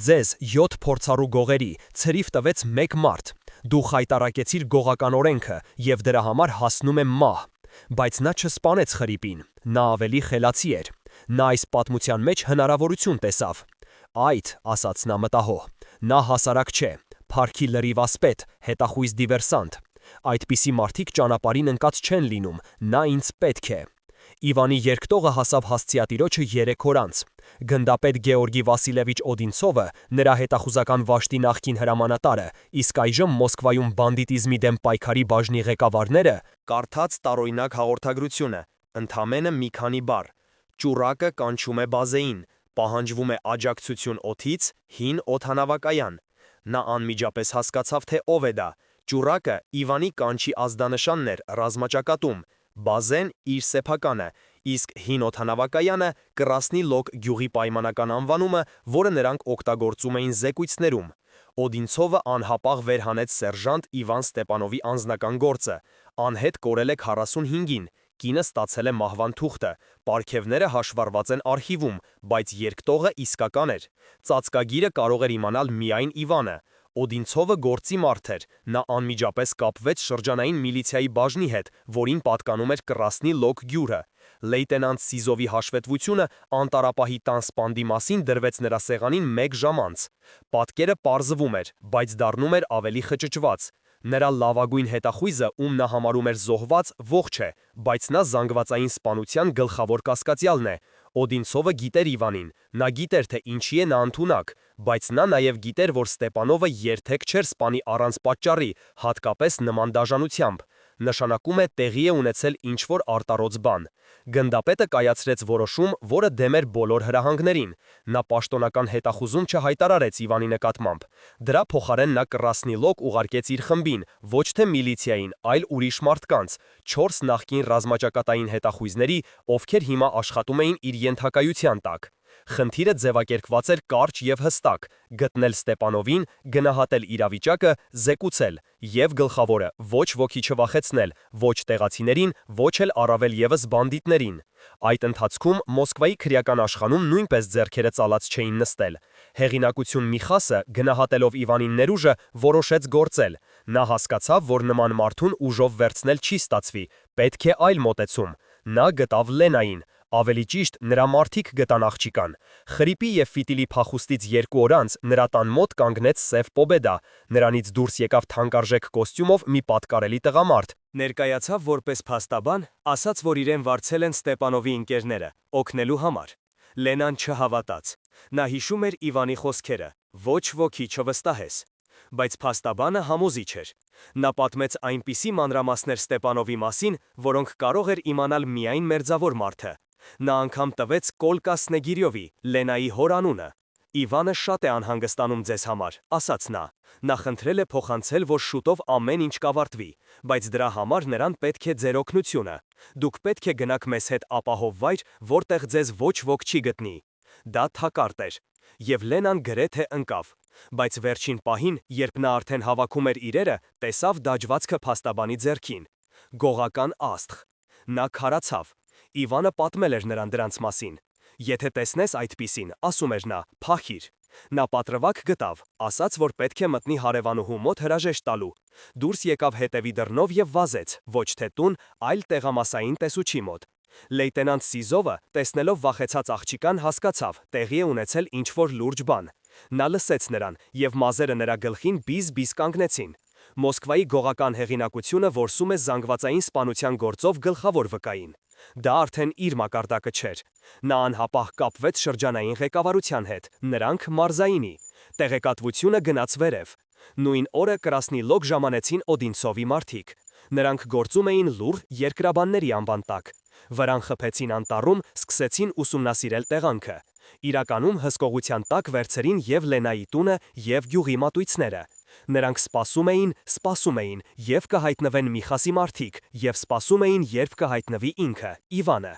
Ձեզ 7 փորձառու գողերի ցրիվ տվեց մեկ մարդ։ Դու խայտառակեցիր գողական օրենքը և դրա համար հասնում եմ մահ։ Բայց նա չսպանեց Խրիպին, նա ավելի խելացի էր։ Նա այս պատմության մեջ հնարավորություն տեսավ։ Այդ, ասաց նա մտահող, նա հասարակ չէ, փառքի լրիվ ասպետ, հետախույզ դիվերսանտ։ Այդպիսի մարդիկ ճանապարհին ընկած չեն լինում, նա ինձ պետք է։ Իվանի երկտողը հասավ հասցեատիրոջը 3 օր անց։ Գնդապետ Գեորգի Վասիլևիչ Օդինցովը, նրա հետախուզական վաշտի նախկին հրամանատարը, իսկ այժմ Մոսկվայում բանդիտիզմի դեմ պայքարի բաժնի ղեկավարները, կարդաց տարօրինակ հաղորդագրությունը, ընդամենը մի քանի բառ. Ճուրակը կանչում է բազեին, պահանջվում է աջակցություն օդից, հին օդանավակայան։ Նա անմիջապես հասկացավ, թե ով է դա։ Ճուրակը Իվանի կանչի ազդանշանն էր ռազմաճակատում, բազեն իր սեփականը, իսկ հին օդանավակայանը Կրասնի Լոկ գյուղի պայմանական անվանումը, որը նրանք օգտագործում էին զեկույցներում։ Օդինցովը անհապաղ վերհանեց սերժանտ Իվան Ստեպանովի անձնական գործը, անհետ կորել է 45-ին, կինը ստացել է մահվան թուղթը, պարգևները հաշվառված են արխիվում, բայց երկտողը իսկական էր։ Ծածկագիրը կարող էր իմանալ միայն Իվանը։ Օդինցովը գործի մարդ էր, նա անմիջապես կապվեց շրջանային միլիցիայի բաժնի հետ, որին պատկանում էր Կրասնի Լոկ գյուղը։ Լեյտենանտ Սիզովի հաշվետվությունը անտարապահի տան սպանդի մասին դրվեց նրա սեղանին 1 ժամ անց։ Պատկերը պարզվում էր, բայց դառնում էր ավելի խճճված։ Նրա լավագույն հետախույզը, ում նա համարում էր զոհված, ողջ է, բայց նա զանգվածային սպանության գլխավոր կասկածյալն է։ Օդինցովը գիտեր Իվանին, նա գիտեր, թե ինչի է նա ընդունակ, բայց նա նաև գիտեր, որ Ստեպանովը երբեք չէր սպանի առանց պատճառի, հատկապես նման դաժանությամբ։ Նշանակում է տեղի է ունեցել ինչ-որ արտառոց բան։ Գնդապետը կայացրեց որոշում, որը դեմ էր բոլոր հրահանգներին։ Նա պաշտոնական հետախուզում չհայտարարեց Իվանի նկատմամբ։ Դրա փոխարեն նա Կրասնի Լոկ ուղարկեց իր խմբին, ոչ թե միլիցիային, այլ ուրիշ մարդկանց, 4 նախկին ռազմաճակատային հետախույզների, ովքեր հիմա աշխատում էին իր ենթակայության տակ։ Խնդիրը ձևակերպված էր կարճ եւ հստակ՝ գտնել Ստեպանովին, գնահատել իրավիճակը, զեկուցել, եւ գլխավորը՝ ոչ ոքի չվախեցնել, ոչ տեղացիներին, ոչ էլ առավել եւս բանդիտներին։ Այդ ընթացքում Մոսկվայի քրեական աշխանում նույնպես ձեռքերը ծալած չէին նստել։ Հեղինակություն Միխասը, գնահատելով Իվանին ներուժը, որոշեց գործել։ Նա հասկացավ, որ նման մարդուն ուժով վերցնել չի ստացվի, պետք է այլ մոտեցում։ Նա գտավ Լենային, ավելի ճիշտ նրա մարդիկ գտան աղջիկան։ Խրիպի եւ ֆիտիլի փախուստից 2 օր անց նրա տան մոտ կանգնեց Սև Պոբեդա, նրանից դուրս եկավ թանկարժեք կոստյումով մի պատկառելի տղամարդ։ Ներկայացավ որպես փաստաբան, ասաց, որ իրեն վարձել են Ստեպանովի ընկերները, օգնելու համար։ Լենան չհավատաց։ Նա հիշում էր Իվանի խոսքերը. ոչ ոքի չվստահես։ Բայց փաստաբանը համոզիչ էր։ Նա պատմեց այնպիսի մանրամասներ Ստեպանովի մասին, որոնք կարող էր իմանալ միայն մերձավոր մարդը։ Նա անգամ տվեց Կոլկա Սնեգիրյովի, Լենայի հոր անունը։ Իվանը շատ է անհանգստանում ձեզ համար, ասաց նա։ Նա խնդրել է փոխանցել, որ շուտով ամեն ինչ կավարտվի, բայց դրա համար նրան պետք է ձեր օգնությունը։ Դուք պետք է գնաք մեզ հետ ապահով վայր, որտեղ ձեզ ոչ ոք չի գտնի։ Դա թակարդ էր։ Եվ Լենան գրեթե ընկավ։ Բայց վերջին պահին, երբ նա արդեն հավաքում էր իրերը, տեսավ դաջվածքը փաստաբանի ձեռքին։ Գողական աստղ։ Նա քարացավ։ Իվանը պատմել էր նրան դրանց մասին։ Եթե տեսնես այդպիսին, ասում էր նա, փախիր։ Նա պատրվակ գտավ, ասաց, որ պետք է մտնի հարևանուհու մոտ հրաժեշտ տալու։ Դուրս եկավ հետևի դռնով եւ վազեց, ոչ թե տուն, այլ տեղամասային տեսուչի մոտ։ Լեյտենանտ Սիզովը, տեսնելով վախեցած աղջիկան, հասկացավ, տեղի է ունեցել ինչ-որ լուրջ բան։ Նա լսեց նրան, եւ մազերը նրա գլխին բիզ-բիզ կանգնեցին։ Մոսկվայի գողական հեղինակությունը որսում է զանգվածային սպանության գործով գլխավոր վկային։ Դա արդեն իր մակարդակը չէր։ Նա անհապաղ կապվեց շրջանային ղեկավարության հետ, նրանք մարզայինի։ Տեղեկատվությունը գնաց վերև։ Նույն օրը Կրասնի Լոկ ժամանեցին Օդինցովի մարդիկ։ Նրանք գործում էին լուռ երկրաբանների անվան տակ։ Վրան խփեցին անտառում, սկսեցին ուսումնասիրել տեղանքը։ Իրականում հսկողության տակ վերցրին եւ Լենայի տունը, եւ գյուղի մատույցները։ Նրանք սպասում էին, եւ կհայտնվեն Միխասի մարդիկ, եւ սպասում էին, երբ կհայտնվի ինքը, Իվանը։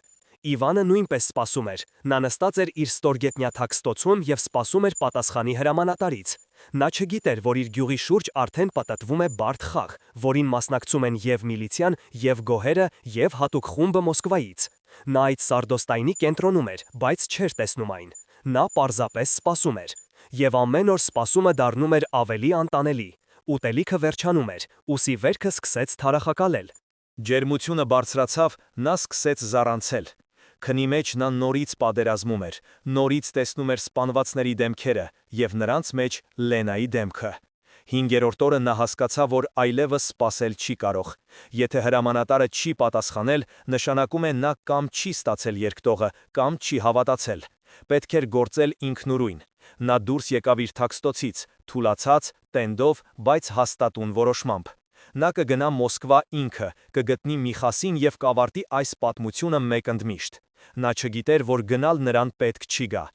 Իվանը նույնպես սպասում էր։ Նա նստած էր իր ստորգետնյա թաքստոցում եւ սպասում էր պատասխանի հրամանատարից։ Նա չգիտեր, որ իր գյուղի շուրջ արդեն պատտվում է բարդ խաղ, որին մասնակցում են եւ միլիցիան, եւ գոհերը, եւ հատուկ խումբը Մոսկվայից։ Նա այդ սարդոստայնի կենտրոնում էր, բայց չէր տեսնում այն։ Նա պարզապես սպասում էր։ Եվ ամեն օր սպասումը դառնում էր ավելի անտանելի։ Ուտելիքը վերջանում էր, ուսի վերքը սկսեց թարախակալել։ Ջերմությունը բարձրացավ, նա սկսեց զառանցել։ Քնի մեջ նա նորից պատերազմում էր, նորից տեսնում էր սպանվածների դեմքերը եւ նրանց մեջ Լենայի դեմքը։ 5-րդ օրը նա հասկացավ, որ այլևս սпасել չի կարող։ Եթե հրամանատարը չի պատասխանել, նշանակում է նա կամ չի ստացել երկտողը, կամ չի հավատացել։ Պետք էր գործել ինքնուրույն։ Նա դուրս եկավ իր թաքստոցից, թուլացած, տենդով, բայց հաստատուն որոշմամբ։ Նա կգնա Մոսկվա ինքը, կգտնի Միխասին եւ կավարտի այս պատմությունը մեկընդմիշտ։ Նա չգիտեր, որ գնալ նրան պետք չի գա։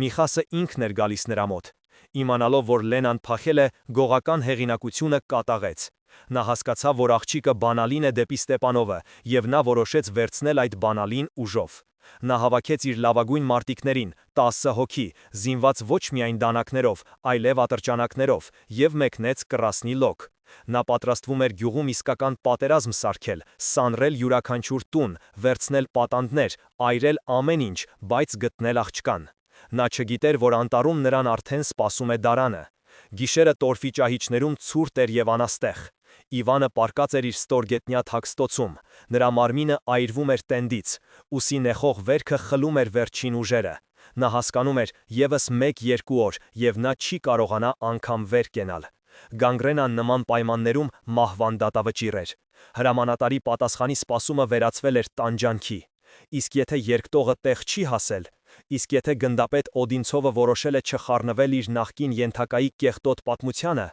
Միխասը ինքն էր գալիս նրա մոտ։ Իմանալով, որ Լենան փախել է, գողական հեղինակությունը կատաղեց։ Նա հասկացավ, որ աղջիկը բանալին է դեպի Ստեպանովը, եւ նա որոշեց վերցնել այդ բանալին ուժով։ Նա հավաքեց իր լավագույն մարտիկներին, 10 հոգի, զինված ոչ միայն դանակներով, այլև ատրճանակներով, եւ մեկնեց Կրասնի լոկ։ Նա պատրաստվում էր գյուղում իսկական պատերազմ սարքել, սանրել յուրաքանչյուր տուն, վերցնել պատանդներ, այրել ամեն ինչ, բայց գտնել աղջկան։ Նա չգիտեր, որ անտառում նրան արդեն սպասում է դարանը։ Գիշերը տորֆի ճահիճներում ցուրտ էր եւ անաստեղ։ Իվանը պառկած էր իր ստորգետնյա թաքստոցում, նրա մարմինը այրվում էր տենդից, ուսի նեխող վերքը խլում էր վերջին ուժերը։ Նա հասկանում էր ևս 1-2 օր, եւ նա չի կարողանա անգամ վեր կենալ։ Գանգրենան նման պայմաններում մահվան դատավճիռ էր։ Հրամանատարի պատասխանի սպասումը վերածվել էր տանջանքի։ Իսկ եթե երկտողը տեղ չի հասել, իսկ եթե գնդապետ Օդինցովը որոշել է չխառնվել իր նախկին ենթակայի կեղտոտ պատմությանը,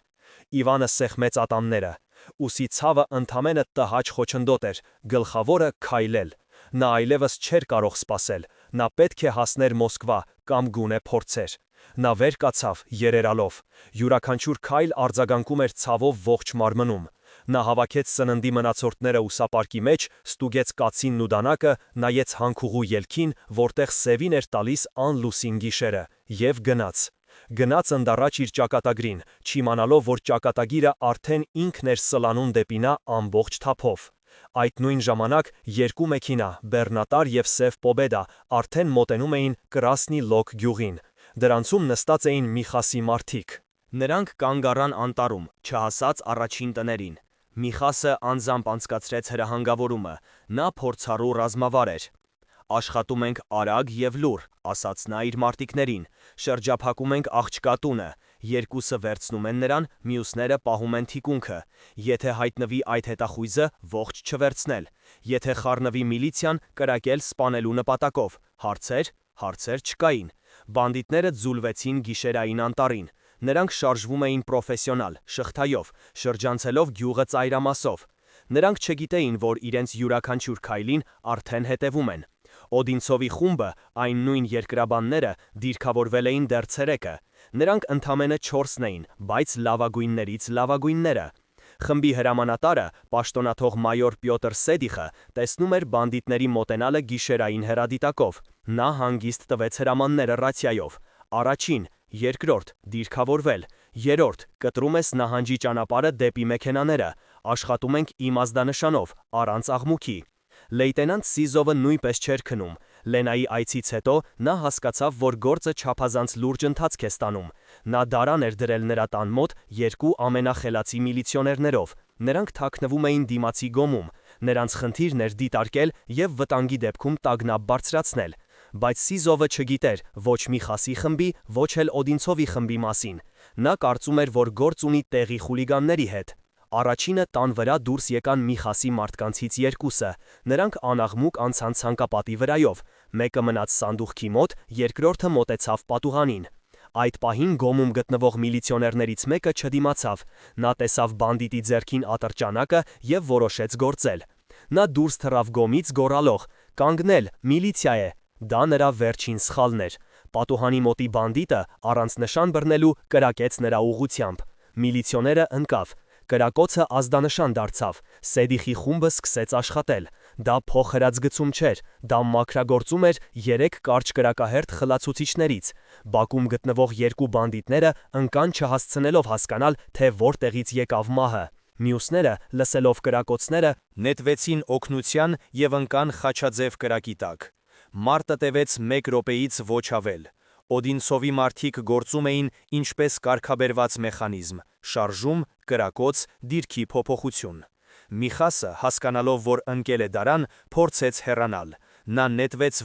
Իվանը սեղմեց ատամները։ Ուսի ցավը ընդամենը տհաճ խոչընդոտ էր, գլխավորը քայլել։ Նա այլևս չէր կարող սպասել, նա պետք է հասներ Մոսկվա կամ գոնե փորձեր։ Նա վեր կացավ երերալով։ Յուրաքանչյուր քայլ արձագանքում էր ցավով ողջ մարմնում։ Նա հավաքեց սննդի մնացորդները ուսապարկի մեջ, ստուգեց կացինն ու դանակը, նայեց հանքուղու ելքին, որտեղ սևին էր տալիս անլուսին գիշերը, եւ գնաց ընդառաջ իր ճակատագրին, չիմանալով, որ ճակատագիրը արդեն ինքն էր սլանում դեպի նա ամբողջ թափով։ Այդ նույն ժամանակ երկու մեքենա, բեռնատար եւ սև պոբեդա, արդեն մոտենում էին Կրասնի լոկ գյուղին։ Դրանցում նստած էին Միխասի մարդիկ։ Նրանք կանգ առան անտառում, չհասած առաջին տներին։ Միխասը անձամբ անցկացրեց հրահանգավորումը, նա փորձառու ռազմավար էր։ Աշխատում ենք արագ եւ լուռ, ասաց նա իր մարտիկներին, շրջափակում ենք աղջկա տունը, երկուսը վերցնում են նրան, մյուսները պահում են թիկունքը, եթե հայտնվի այդ հետախույզը, ողջ չվերցնել, եթե խառնվի միլիցիան, կրակել սպանելու նպատակով, հարցեր չկային, բանդիտները ձուլվեցին գիշերային անտառին, նրանք շարժվում էին պրոֆեսիոնալ, շղթայով, շրջանցելով գյուղը ծայրամասով, նրանք չգիտեին, որ իրենց յուրաքանչյուր քայլին արդեն հետևում են։ Օդինցովի խումբը, այն նույն երկրաբանները, դիրքավորվել էին դեռ ցերեկը։ Նրանք ընդամենը 4-ն էին, բայց լավագույններից լավագույնները։ Խմբի հրամանատարը, պաշտոնաթող մայոր Պյոտր Սեդիխը, տեսնում էր բանդիտների մոտենալը գիշերային հեռադիտակով։ Նա հանգիստ տվեց հրամանները ռացիայով։ Առաջին, երկրորդ, դիրքավորվել, երրորդ, կտրում ես նահանջի ճանապարհը դեպի մեքենաները, աշխատում ենք իմ ազդանշանով, առանց աղմուկի։ Լեյտենանտ Սիզովը նույնպես չէր քնում։ Լենայի այցից հետո նա հասկացավ, որ գործը չափազանց լուրջ ընթացք է ստանում։ Նա դարան էր դրել նրա տան մոտ 2 ամենախելացի միլիցիոներներով։ Նրանք թաքնվում էին դիմացի գոմում։ Նրանց խնդիրն էր դիտարկել եւ վտանգի դեպքում տագնապ բարձրացնել։ Բայց Սիզովը չգիտեր ոչ Միխասի խմբի, ոչ էլ Օդինցովի խմբի մասին։ Նա կարծում էր, որ գործ ունի տեղի խուլիգանների հետ։ Առաջինը տան վրա դուրս եկան Միխասի մարդկանցից երկուսը, նրանք անաղմուկ անցան ցանկապատի վրայով, մեկը մնաց սանդուղքի մոտ, երկրորդը մոտեցավ պատուհանին։ Այդ պահին գոմում գտնվող միլիցիոներներից մեկը չդիմացավ, նա տեսավ բանդիտի ձեռքին ատրճանակը եւ որոշեց գործել։ Նա դուրս թռավ գոմից գոռալով. «Կանգնել, միլիցիա է»։ Դա նրա վերջին սխալն էր։ Պատուհանի մոտի բանդիտը, առանց նշան բռնելու, կրակեց նրա ուղղությամբ։ Միլիցիոները ընկավ։ Կրակոցը ազդանշան դարձավ, Սեդիխի խումբը սկսեց աշխատել։ Դա փոխհրածգծում չէր, դա մաքրագործում էր 3 կարճ կրակահերթ խլացուցիչներից։ Բակում գտնվող 2 բանդիտները ընկան չհասցնելով հասկանալ, թե որտեղից եկավ մահը։ Մյուսները, լսելով կրակոցները, նետվեցին օգնության եւ ընկան խաչաձև կրակի տակ։ Մարտը տևեց 1 րոպեից ոչ ավել։ Օդինցովի մարդիկ գործում էին ինչպես կարգաբերված մեխանիզմ՝ շարժում, կրակոց, դիրքի փոփոխություն։ Միխասը, հասկանալով, որ ընկել է դարան, փորձեց հեռանալ։ Նա նետվեց